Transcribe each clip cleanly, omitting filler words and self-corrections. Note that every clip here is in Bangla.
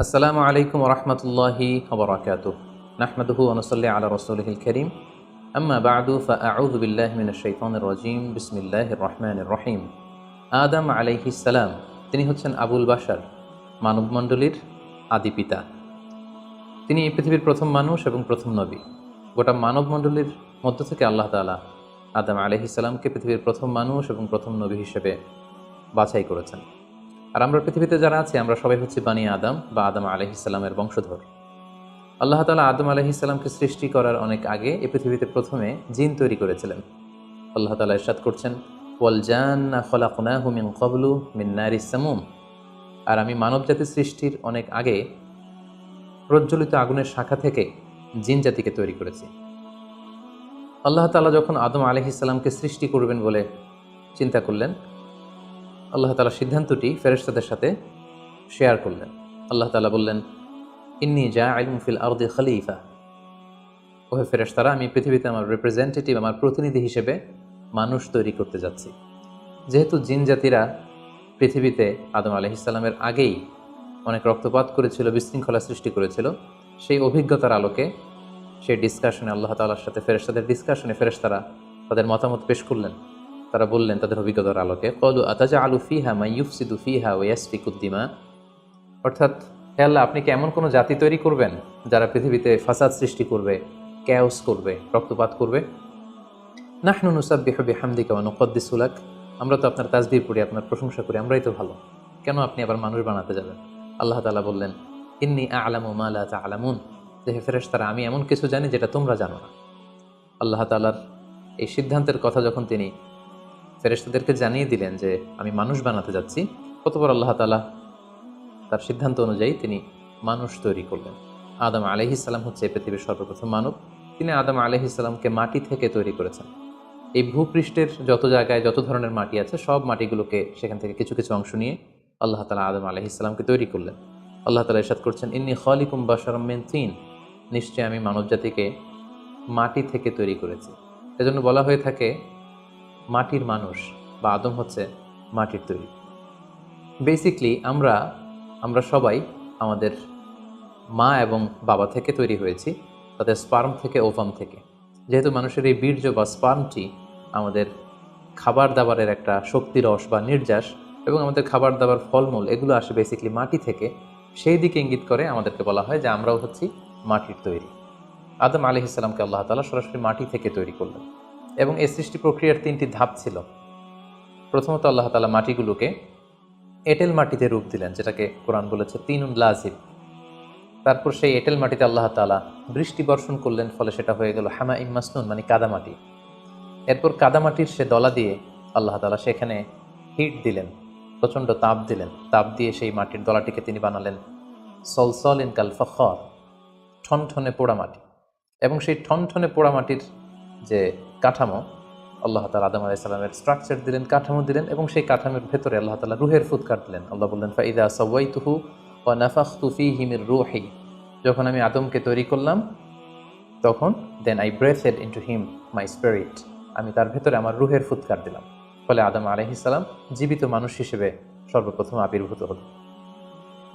আসসালামু আলাইকুম ওরহমতুল্লাহি ওবরাকাতুহ। নাহমাদুহু ওয়া নুসাল্লি আলা রাসূলিহিল কারীম। আম্মা বা'দু ফাআউযু বিল্লাহি মিনাশ শাইতানির রাজীম। বিসমিল্লাহির রহমানির রহিম। আদম আলাইহিস সালাম, তিনি হচ্ছেন আবুল বাশার, মানবমণ্ডলীর আদি পিতা। তিনি এই পৃথিবীর প্রথম মানুষ এবং প্রথম নবী। গোটা মানবমণ্ডলীর মধ্য থেকে আল্লাহ তাআলা আদম আলাইহিস সালামকে পৃথিবীর প্রথম মানুষ এবং প্রথম নবী হিসেবে বাছাই করেছেন। আর আমরা পৃথিবীতে যারা আছি, আমরা সবাই হচ্ছে বানি আদম বা আদম আলাইহিসসালামের বংশধর। আল্লাহ তাআলা আদম আলাইহিসসালামকে সৃষ্টি করার অনেক আগে এই পৃথিবীতে প্রথমে জিন তৈরি করেছিলেন। আল্লাহ তাআলা ইরশাদ করছেন, ওয়াল জান্না খলাকনাহু মিন ক্বাবলু মিন নারিস সামুম। আর আমি মানবজাতি সৃষ্টির অনেক আগে প্রজ্বলিত আগুনের শাখা থেকে জিন জাতিকে তৈরি করেছি। আল্লাহ তাআলা যখন আদম আলাইহিসসালামকে সৃষ্টি করবেন বলে চিন্তা করলেন, আল্লাহ তাআলা সিদ্ধান্তটি ফেরেশতাদের সাথে শেয়ার করলেন। আল্লাহ তাআলা বললেন, ইন্নী জাইলুন ফিল আরদি খলিফা। ওহে ফেরেশতারা, আমি পৃথিবীতে আমার রিপ্রেজেন্টেটিভ, আমার প্রতিনিধি হিসেবে মানুষ তৈরি করতে যাচ্ছি। যেহেতু জিন জাতিরা পৃথিবীতে আদম আলাইহিসসালামের আগেই অনেক রক্তপাত করেছিল, বিশৃঙ্খলা সৃষ্টি করেছিল, সেই অভিজ্ঞতার আলোকে সেই ডিসকাশনে আল্লাহ তাআলার সাথে ফেরেশতাদের ডিসকাশনে ফেরেশতারা তাদের মতামত পেশ করলেন। তারা বললেন তাদের অভিজ্ঞতার আলোকে, ক্বালু আতাজআলু ফিহা মান ইউফসিদু ফিহা ওয়া ইয়াসফিকুদ দিমা। অর্থাৎ, হে আল্লাহ, আপনি কি এমন কোনো জাতি তৈরি করবেন যারা পৃথিবীতে ফাসাদ সৃষ্টি করবে, ক্যাওস করবে, রক্তপাত করবে? নাহনু নুসাব্বিহু বিহামদিকা ওয়া নুকদ্দিসু লাক। আমরা তো আপনার তাসবিহ পড়ি, আপনার প্রশংসা করি, আমরাই তো ভালো, কেন আপনি আবার মানুষ বানাতে যাবেন? আল্লাহ তাআলা বললেন, ইন্নী আ'লামু মা লা তা'লামুন। যে হে ফেরেশতারা, আমি এমন কিছু জানি যেটা তোমরা জানো না। আল্লাহ তাআলার এই সিদ্ধান্তের কথা যখন তিনি ফেরেশতাদেরকে জানিয়ে দিলেন যে আমি মানুষ বানাতে যাচ্ছি, অতঃপর আল্লাহ তাআলা তার সিদ্ধান্ত অনুযায়ী তিনি মানুষ তৈরি করলেন। আদম আলাইহিসসালাম হচ্ছে পৃথিবীর সর্বপ্রথম মানব। তিনি আদম আলাইহিসসালামকে মাটি থেকে তৈরি করেছেন। এই ভূপৃষ্ঠের যত জায়গায় যত ধরনের মাটি আছে, সব মাটিগুলোকে সেখান থেকে কিছু কিছু অংশ নিয়ে আল্লাহ তাআলা আদম আলাইহিসসালামকে তৈরি করলেন। আল্লাহ তাআলা ইরশাদ করছেন, ইন্নী খালিকুম বাশারাম মিন তিন। নিশ্চয় আমি মানবজাতিকে মাটি থেকে তৈরি করেছি। এজন্য বলা হয়ে থাকে মাটির মানুষ, বা আদম হচ্ছে মাটির তৈরি। বেসিকলি আমরা সবাই আমাদের মা এবং বাবা থেকে তৈরি হয়েছি, তাদের স্পার্ম থেকে, ওভাম থেকে। যেহেতু মানুষের এই বীর্য বা স্পার্মটি আমাদের খাবার দাবারের একটা শক্তিরস বা নির্যাস, এবং আমাদের খাবার দাবার ফলমূল এগুলো আসে বেসিকলি মাটি থেকে, সেই দিকে ইঙ্গিত করে আমাদেরকে বলা হয় যে আমরাও হচ্ছি মাটির তৈরি। আদম আলাইহিসসালামকে আল্লাহ তাআলা সরাসরি মাটি থেকে তৈরি করলেন, এবং এই সৃষ্টি প্রক্রিয়ার 3টি ধাপ ছিল। প্রথমত আল্লাহ তাআলা মাটিগুলোকে এঁটেল মাটিতে রূপ দিলেন, যেটাকে কোরআন বলেছে তিনুন লাজিব। তারপর সেই এঁটেল মাটিতে আল্লাহ তাআলা বৃষ্টি বর্ষণ করলেন, ফলে সেটা হয়ে গেল হামাইম মাসনুন, মানে কাদামাটি। এরপর কাদামাটির সে দলা দিয়ে আল্লাহ তাআলা সেখানে হিট দিলেন, প্রচণ্ড তাপ দিলেন। তাপ দিয়ে সেই মাটির দলাটিকে তিনি বানালেন সলসলিন কাল ফখর, ঠনঠনে পোড়ামাটি। এবং সেই ঠনঠনে পোড়ামাটির যে কাঠামো, আল্লাহ তাআলা আদম আলাইহিস সালামের স্ট্রাকচার দিলেন, কাঠামো দিলেন, এবং সেই কাঠামোর ভেতরে আল্লাহ তাআলা রুহের ফুৎকার দিলেন। আল্লাহ বললেন, ফাইদা সাওয়াইতুহু ওয়া নাফাখতু ফীহি মির রূহি। যখন আমি আদমকে তৈরি করলাম, তখন then I breathed into him my spirit. আমি তার ভেতরে আমার রুহের ফুৎকার দিলাম। ফলে আদম আলাইহিস সালাম জীবিত মানুষ হিসেবে সর্বপ্রথম আবির্ভূত হলেন।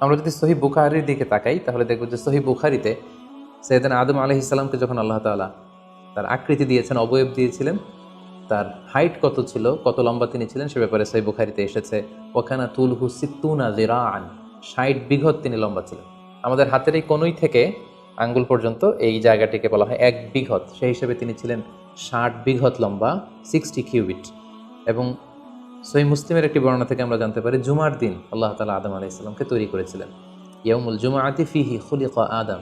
আমরা যদি সহিহ বুখারীর দিকে তাকাই, তাহলে দেখব যে সহিহ বুখারীতে সাইয়েদনা আদম আলাইহিস সালামকে যখন আল্লাহ তাআলা তার আকৃতি দিয়েছেন, অবয়ব দিয়েছিলেন, তার হাইট কত ছিল, কত লম্বা তিনি ছিলেন, সে ব্যাপারে সহিহ বুখারীতে এসেছে, ওয়াকানা তুলহু সিত্তুনা যিরাআন। 60 বিঘত তিনি লম্বা ছিলেন। আমাদের হাতের এই কোণই থেকে আঙ্গুল পর্যন্ত এই জায়গাটিকে বলা হয় 1 বিঘত। সেই হিসেবে তিনি ছিলেন 60 বিঘত লম্বা, 60 কিউবিট। এবং সহিহ মুসলিমের একটি বর্ণনা থেকে আমরা জানতে পারি, জুমার দিন আল্লাহ তাআলা আদম আলাইহিস সালামকে তৈরি করেছিলেন। ইয়াউমুল জুমআতি ফীহি খুলিকা আদম।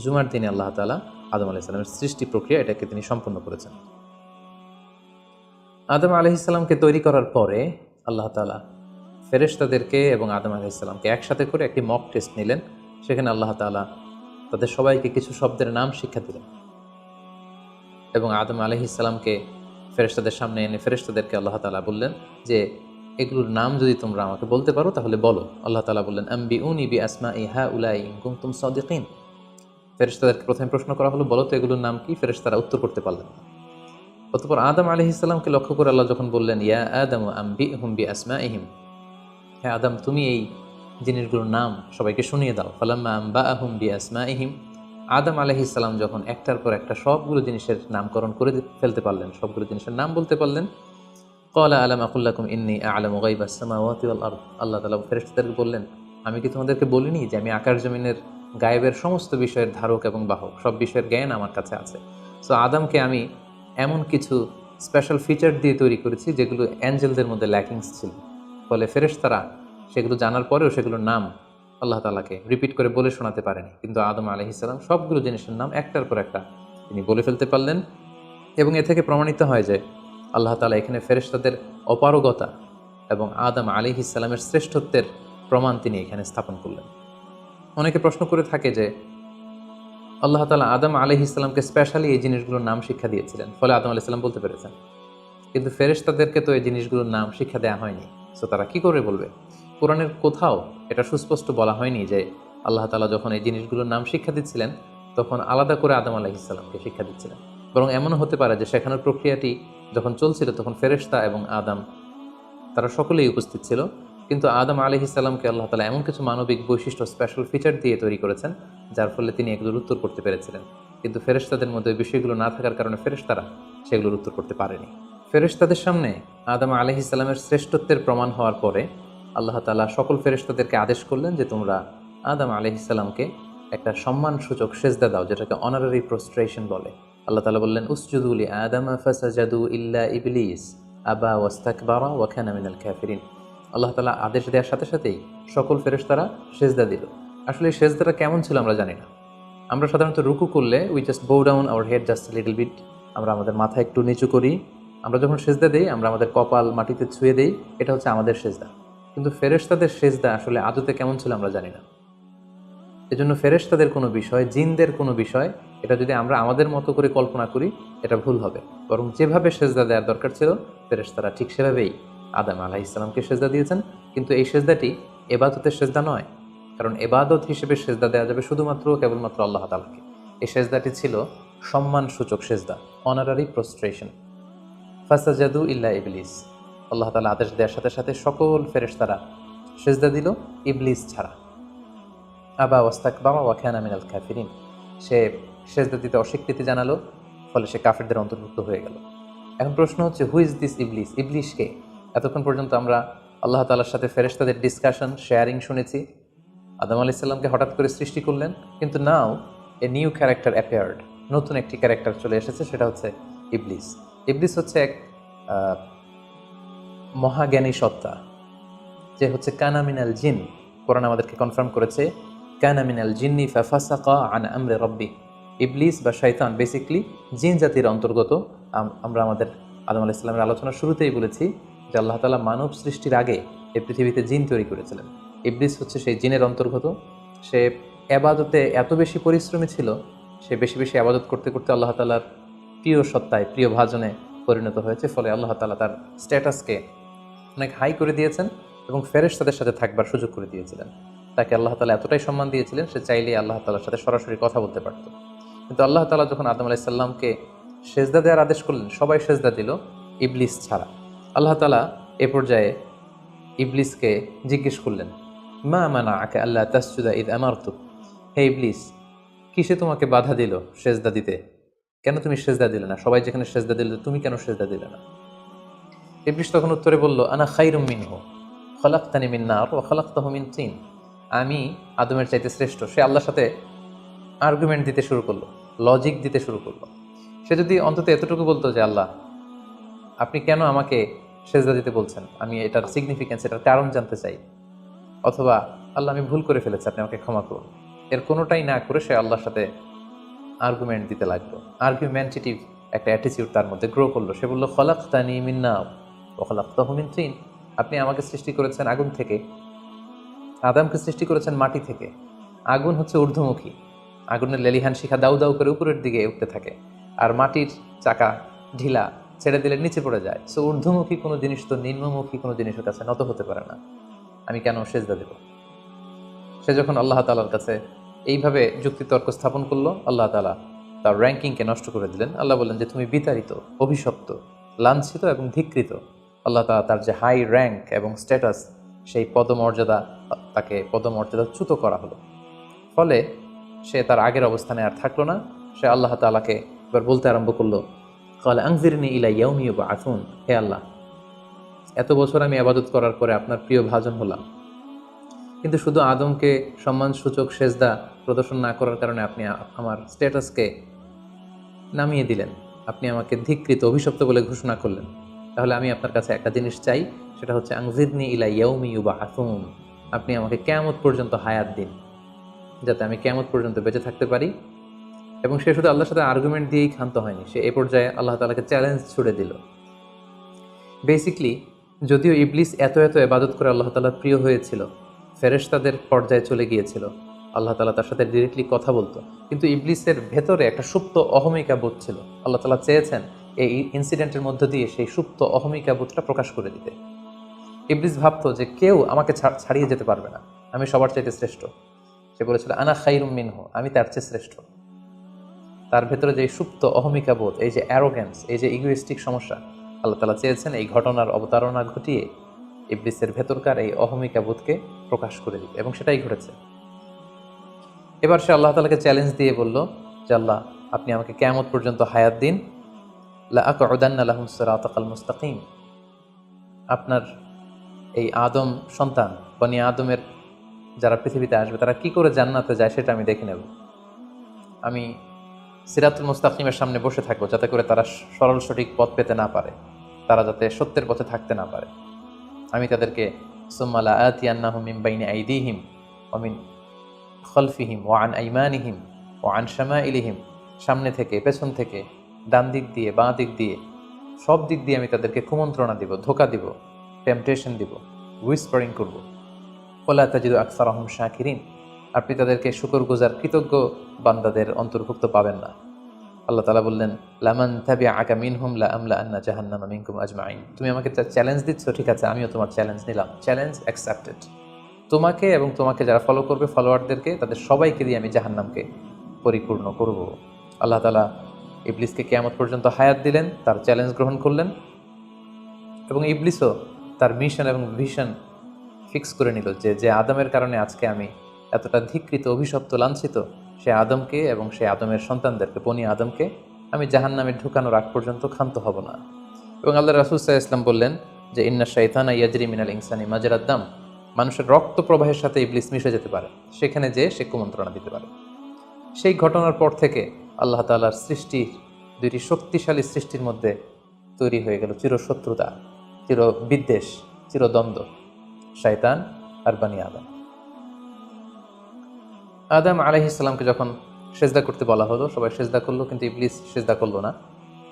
জুমার দিনে আল্লাহ তাআলা আদম আলাইহিস সালামের সৃষ্টি প্রক্রিয়া এটাকে তিনি সম্পন্ন করেছেন। আদম আলাইহিস সালামকে তৈরি করার পরে আল্লাহ তাআলা ফেরেশতাদেরকে এবং আদম আলাইহিস সালামকে একসাথে করে একটি মক টেস্ট নিলেন। সেখানে আল্লাহ তাআলা তাদের সবাইকে কিছু শব্দের নাম শিক্ষা দিলেন, এবং আদম আলাইহিস সালামকে ফেরেশতাদের সামনে এনে ফেরেশতাদেরকে আল্লাহ তাআলা বললেন যে এগুলোর নাম যদি তোমরা আমাকে বলতে পারো তাহলে বলো। আল্লাহ তাআলা বললেন, আম্বিউনি বিআসমাই হাউলাই ইন কুনতুম সাদিকিন। ফেরেশতাদেরকে প্রথমে প্রশ্ন করা হলো, বলো তো এগুলোর নাম কি? ফেরেশতারা উত্তর করতে পারলেন না। অতঃপর আদম আলাইহিস সালামকে লক্ষ্য করে আল্লাহ যখন বললেন, ইয়া আদম আম্বিহুম বিআসমাইহিম, হ্যাঁ আদম, তুমি এই জিনিসগুলোর নাম সবাইকে শুনিয়ে দাও। ফালাম্মা আম্বাআহুম বিআসমাইহিম, আদম আলাইহিস সালাম যখন একটার পর একটা সবগুলো জিনিসের নামকরণ করে ফেলতে পারলেন, সবগুলো জিনিসের নাম বলতে পারলেন, ক্বালা আলাম আকুল লাকুম ইন্নী আ'লামু গায়বাস সামাওয়াতি ওয়াল আরদ, আল্লাহ তাআলা ফেরেশতাদেরকে বললেন, আমি কি তোমাদেরকে বলিনি যে আমি আকাশ জমিনের গায়েবের সমস্ত বিষয়ের ধারক এবং বাহক, সব বিষয়ের জ্ঞান আমার কাছে আছে। সো আদমকে আমি এমন কিছু স্পেশাল ফিচার দিয়ে তৈরি করেছি যেগুলো অ্যাঞ্জেলদের মধ্যে ল্যাকিংস ছিল, ফলে ফেরেশতারা সেগুলো জানার পরেও সেগুলোর নাম আল্লাহ তাআলাকে রিপিট করে বলে শোনাতে পারেনি। কিন্তু আদম আলাইহিস সালাম সবগুলো জিনিসের নাম একটার পর একটা তিনি বলে ফেলতে পারলেন। এবং এ থেকে প্রমাণিত হয় যে আল্লাহ তাআলা এখানে ফেরেশতাদের অপারগতা এবং আদম আলাইহিস সালামের শ্রেষ্ঠত্বের প্রমাণ তিনি এখানে স্থাপন করলেন। অনেকে প্রশ্ন করে থাকে যে আল্লাহ তাআলা আদম আলাইহিস সালামকে স্পেশালি এই জিনিসগুলোর নাম শিক্ষা দিয়েছিলেন, ফলে আদম আলাইহিস সালাম বলতে পেরেছেন, কিন্তু ফেরেশতাদেরকে তো এই জিনিসগুলোর নাম শিক্ষা দেওয়া হয়নি। সো তারা কি করে বলবে? কোরআনের কোথাও এটা সুস্পষ্ট বলা হয়নি যে আল্লাহ তাআলা যখন এই জিনিসগুলোর নাম শিক্ষা দিচ্ছিলেন তখন আলাদা করে আদম আলাইহিস সালামকে শিক্ষা দিচ্ছিলেন। বরং এমনও হতে পারে যে শেখানোর প্রক্রিয়াটি যখন চলছিল তখন ফেরেশতা এবং আদম তারা সকলেই উপস্থিত ছিল, কিন্তু আদম আলাইহিস সালামকে আল্লাহ তাআলা এমন কিছু মানবিক বৈশিষ্ট্য স্পেশাল ফিচার দিয়ে তৈরি করেছেন যার ফলে তিনি এগুলোর উত্তর করতে পেরেছিলেন। কিন্তু ফেরেশতাদের মধ্যে ওই বিষয়গুলো না থাকার কারণে ফেরেশতারা সেগুলোর উত্তর করতে পারেনি। ফেরেশতাদের সামনে আদম আলাইহিস সালামের শ্রেষ্ঠত্বের প্রমাণ হওয়ার পরে আল্লাহ তাআলা সকল ফেরেশতাদেরকে আদেশ করলেন যে তোমরা আদম আলাইহিস সালামকে একটা সম্মানসূচক সেজদা দাও, যেটাকে অনারারি প্রস্ট্রেশন বলে। আল্লাহ তাআলা বললেন, উসজুদু লি আদম ফাসাজাদু ইল্লা ইবলিস আবা ওয়াস্তাকবারা ওয়া কানা মিনাল কাফিরিন। আল্লাহ তাআলা আদেশ দেওয়ার সাথে সাথেই সকল ফেরেশতারা সেজদা দিল। আসলে এই সেজদাটা কেমন ছিল আমরা জানি না। আমরা সাধারণত রুকু করলে we just bow down our head just a little bit, আমরা আমাদের মাথা একটু নিচু করি। আমরা যখন সেজদা দেই আমরা আমাদের কপাল মাটিতে ছুঁয়ে দেই, এটা হচ্ছে আমাদের সেজদা। কিন্তু ফেরেশতাদের সেজদা আসলে আদতে কেমন ছিল আমরা জানি না। এজন্য ফেরেশতাদের কোনো বিষয়, জিনদের কোনো বিষয়, এটা যদি আমরা আমাদের মতো করে কল্পনা করি এটা ভুল হবে। বরং যেভাবে সেজদা দেওয়ার দরকার ছিল ফেরেশতারা ঠিক সেভাবেই আদম আলাইহিস সালামকে সেজদা দিয়েছেন। কিন্তু এই সেজদাটি ইবাদতের সেজদা নয়, কারণ ইবাদত হিসেবে সেজদা দেওয়া যাবে শুধুমাত্র কেবলমাত্র আল্লাহ তাআলাকে। এই সেজদাটি ছিল সম্মানসূচক সেজদা, অনারারি প্রস্ট্রেশন। ফাসাজাদু ইল্লা ইবলিস, আল্লাহ তাআলা আদেশ দেওয়ার সাথে সাথে সকল ফেরেশতারা সেজদা দিল, ইবলিস ছাড়া। আবা ওয়াস্তাকবারা ওয়া কানা মিনাল কাফিরিন, সে সেজদা দিতে অস্বীকৃতি জানালো, ফলে সে কাফেরদের অন্তর্ভুক্ত হয়ে গেল। এখন প্রশ্ন হচ্ছে, হু ইজ দিস ইবলিস? ইবলিস কে? এতক্ষণ পর্যন্ত আমরা আল্লাহ তাআলার সাথে ফেরেশতাদের ডিসকাশন, শেয়ারিং শুনেছি। আদম আলাইহিস সালামকে হঠাৎ করে সৃষ্টি করলেন, কিন্তু নাও এ নিউ ক্যারেক্টার অ্যাপিয়ার্ড, নতুন একটি ক্যারেক্টার চলে এসেছে, সেটা হচ্ছে ইবলিস। ইবলিস হচ্ছে এক মহাজ্ঞানী সত্তা, যে হচ্ছে কানা মিনাল জিন। কোরআন আমাদেরকে কনফার্ম করেছে, কানা মিনাল জিন্নি ফাফাসাকা আন আমরি রাব্বি। ইবলিস বা শয়তান বেসিক্যালি জিন জাতির অন্তর্গত। আমরা আমাদের আদম আলাইহিস সালামের আলোচনার শুরুতেই বলেছি যে আল্লাহ তাআলা মানব সৃষ্টির আগে এই পৃথিবীতে জিন তৈরি করেছিলেন। ইবলিস হচ্ছে সেই জিনের অন্তর্গত। সে ইবাদতে এত বেশি পরিশ্রমী ছিল, সে বেশি বেশি ইবাদত করতে করতে আল্লাহ তাআলার প্রিয় সত্তায়, প্রিয় ভাজনে পরিণত হয়েছে। ফলে আল্লাহ তাআলা তার স্ট্যাটাসকে অনেক হাই করে দিয়েছেন এবং ফেরেশতাদের সাথে থাকবার সুযোগ করে দিয়েছিলেন। তাকে আল্লাহ তাআলা এতটাই সম্মান দিয়েছিলেন, সে চাইলেই আল্লাহ তাআলার সাথে সরাসরি কথা বলতে পারত। কিন্তু আল্লাহ তাআলা যখন আদম আলাইহিস সালামকে সেজদা দেওয়ার আদেশ করলেন, সবাই সেজদা দিল, ইবলিস ছাড়া। আল্লাহ তাআলা এ পর্যায়ে ইবলিসকে জিজ্ঞেস করলেন, মা মানাআকা আল্লা তাসজুদা ইয আমারতুক, হে ইবলিস, কিসে তোমাকে বাধা দিল সেজদা দিতে? কেন তুমি সেজদা দিলে না? সবাই যেখানে সেজদা দিল, তুমি কেন সেজদা দিলে না? ইবলিস তখন উত্তরে বলল, আনা খায়রুম মিনহু খলাকতানি মিন নার ওয়া খলাকতাহু মিন তিন। আমি আদমের চাইতে শ্রেষ্ঠ। সে আল্লাহর সাথে আর্গুমেন্ট দিতে শুরু করলো, লজিক দিতে শুরু করলো। সে যদি অন্তত এতটুকু বলতো যে আল্লাহ, আপনি কেন আমাকে সেজদা দিতে বলছেন, আমি এটার সিগনিফিকেন্স, এটার কারণ জানতে চাই, অথবা আল্লাহ আমি ভুল করে ফেলেছি, আপনি আমাকে ক্ষমা করুন, এর কোনোটাই না করে সে আল্লাহর সাথে আর্গুমেন্ট দিতে লাগলো। আর্গুমেন্টেটিভ একটা অ্যাটিটিউড তার মধ্যে গ্রো করলো। সে বলল, খলাকতানি মিন নার ওয়া খলাকতাহু মিন তিন। আপনি আমাকে সৃষ্টি করেছেন আগুন থেকে, আদমকে সৃষ্টি করেছেন মাটি থেকে। আগুন হচ্ছে ঊর্ধ্বমুখী, আগুনের লেলিহান শিখা দাউ দাউ করে উপরের দিকে উঠতে থাকে, আর মাটির চাকা ঢিলা, ছেড়ে দিলে নিচে পড়ে যায়। সো ঊর্ধ্বমুখী কোনো জিনিস তো নিম্নমুখী কোনো জিনিসের কাছে নত হতে পারে না, আমি কেন সেজদা দেব? সে যখন আল্লাহ তাআলার কাছে এইভাবে যুক্তিতর্ক স্থাপন করলো, আল্লাহ তাআলা তার র্যাঙ্কিংকে নষ্ট করে দিলেন। আল্লাহ বললেন যে তুমি বিতাড়িত, অভিশপ্ত, লাঞ্ছিত এবং ধিক্কৃত। আল্লাহ তাআলা তার যে হাই র্যাঙ্ক এবং স্ট্যাটাস সেই পদমর্যাদা, তাকে পদমর্যাদাচ্যুত করা হলো। ফলে সে তার আগের অবস্থানে আর থাকলো না। সে আল্লাহ তাআলাকে এবার বলতে আরম্ভ করলো, ক্বালা আনজিরনি ইলা ইয়াউমি ইউবআসুন, হে আল্লাহ, এত বছর আমি ইবাদত করার পরে আপনার প্রিয় ভাজন হলাম, কিন্তু শুধু আদমকে সম্মানসূচক সেজদা প্রদর্শন না করার কারণে আপনি আমার স্ট্যাটাসকে নামিয়ে দিলেন, আপনি আমাকে ধিক্কৃত, অভিশপ্ত বলে ঘোষণা করলেন। তাহলে আমি আপনার কাছে একটা জিনিস চাই, সেটা হচ্ছে আনজিরনি ইলা ইয়াউমি ইউবআসুন, আপনি আমাকে কিয়ামত পর্যন্ত হায়াত দিন, যাতে আমি কিয়ামত পর্যন্ত বেঁচে থাকতে পারি। এবং সে শুধু আল্লাহর সাথে আর্গুমেন্ট দিয়েই ক্ষান্ত হয়নি, সে এ পর্যায়ে আল্লাহ তাআলাকে চ্যালেঞ্জ ছুড়ে দিল। বেসিকলি যদিও ইবলিস এত ইবাদত করে আল্লাহ তাআলার প্রিয় হয়েছিল, ফেরেশতাদের পর্যায়ে চলে গিয়েছিল, আল্লাহ তাআলা তার সাথে ডিরেক্টলি কথা বলতো, কিন্তু ইবলিসের ভেতরে একটা সুপ্ত অহমিকা বোধ ছিল। আল্লাহ তাআলা চেয়েছেন এই ইনসিডেন্টের মধ্য দিয়ে সেই সুপ্ত অহমিকা বোধটা প্রকাশ করে দিতে। ইবলিস ভাবতো যে কেউ আমাকে ছাড়িয়ে যেতে পারবে না, আমি সবার চাইতে শ্রেষ্ঠ। সে বলেছিল আনা খাইরুম মিনহু, আমি তার চেয়ে শ্রেষ্ঠ। তার ভেতরে যে সুপ্ত অহমিকা বোধ, এই যে অ্যারোগ্যান্স, এই যে ইগোইস্টিক সমস্যা, আল্লাহ তাআলা চেয়েছেন এই ঘটনার অবতারণা ঘটিয়ে ইবলিসের ভেতরকার এই অহমিকা বোধকে প্রকাশ করে দিতে, এবং সেটাই ঘটেছে। এবার সে আল্লাহ তাআলাকে চ্যালেঞ্জ দিয়ে বলল যে আল্লাহ, আপনি আমাকে কিয়ামত পর্যন্ত হায়াত দিন, লা আকউদান্না লাহুম সিরাতাকাল মুস্তাকিম, আপনার এই আদম সন্তান, বনি আদমের যারা পৃথিবীতে আসবে, তারা কি করে জান্নাতে যায় সেটা আমি দেখে নেব। আমি সিরাতুল মুস্তাকিমের সামনে বসে থাকবো, যাতে করে তারা সরল সঠিক পথ পেতে না পারে, তারা যাতে সত্যের পথে থাকতে না পারে। আমি তাদেরকে সুম্মা লা আতিয়ান্নাহুম মিন বাইনি আইদিহিম ওয়া মিন খালফিহিম ওয়া আন আইমানিহিম ওয়া আন শামাইলিহিম, সামনে থেকে, পেছন থেকে, ডান দিক দিয়ে, বাঁ দিক দিয়ে, সব দিক দিয়ে আমি তাদেরকে কুমন্ত্রণা দিব, ধোঁকা দিব, টেম্পটেশন দিব, হুইসপারিং করব। ওয়ালা তাজিদু আকসারাহুম শাকিরিন, আপনি তাদেরকে শুকরগুজার কৃতজ্ঞ বান্দাদের অন্তর্ভুক্ত পাবেন না। আল্লাহ তাআলা বললেন, লামান তাবিআকা মিনহুম লা আমলা আন্না জাহান্নামা মিনকুম আজমাইন, তুমি আমাকে চ্যালেঞ্জ দিচ্ছ, ঠিক আছে, আমিও তোমার চ্যালেঞ্জ নিলাম, চ্যালেঞ্জ অ্যাকসেপ্টেড। তোমাকে এবং তোমাকে যারা ফলো করবে, ফলোয়ারদেরকে, তাদের সবাইকে দিয়ে আমি জাহান্নামকে পরিপূর্ণ করব। আল্লাহ তাআলা ইবলিসকে কিয়ামত পর্যন্ত হায়াত দিলেন, তার চ্যালেঞ্জ গ্রহণ করলেন, এবং ইবলিসও তার মিশন এবং ভিশন ফিক্স করে নিল যে আদমের কারণে আজকে আমি এতটা ধিক্কৃত, অভিশপ্ত, লাঞ্ছিত, সে আদমকে এবং সে আদমের সন্তানদেরকে, বনি আদমকে আমি জাহান্নামে ঢুকানোর আগ পর্যন্ত ক্ষান্ত হব না। এবং আল্লাহ রাসূল সাল্লাল্লাহু আলাইহি ওয়াসাল্লাম বললেন যে ইন্না শাইতানা ইয়াজরি মিনাল ইনসানি মাজরাদ দাম, মানুষের রক্ত প্রবাহের সাথে ইবলিস মিশে যেতে পারে, সেখানে যে সে কুমন্ত্রণা দিতে পারে। সেই ঘটনার পর থেকে আল্লাহ তাআলার সৃষ্টির, দুইটি শক্তিশালী সৃষ্টির মধ্যে তৈরি হয়ে গেল চিরশত্রুতা, চিরবিদ্বেষ, চিরদ্বন্দ্ব, শয়তান আর বনি আদম। আদম আলাইহিস সালামকে যখন সেজদা করতে বলা হলো, সবাই সেজদা করলো, কিন্তু ইবলিস সেজদা করলো না।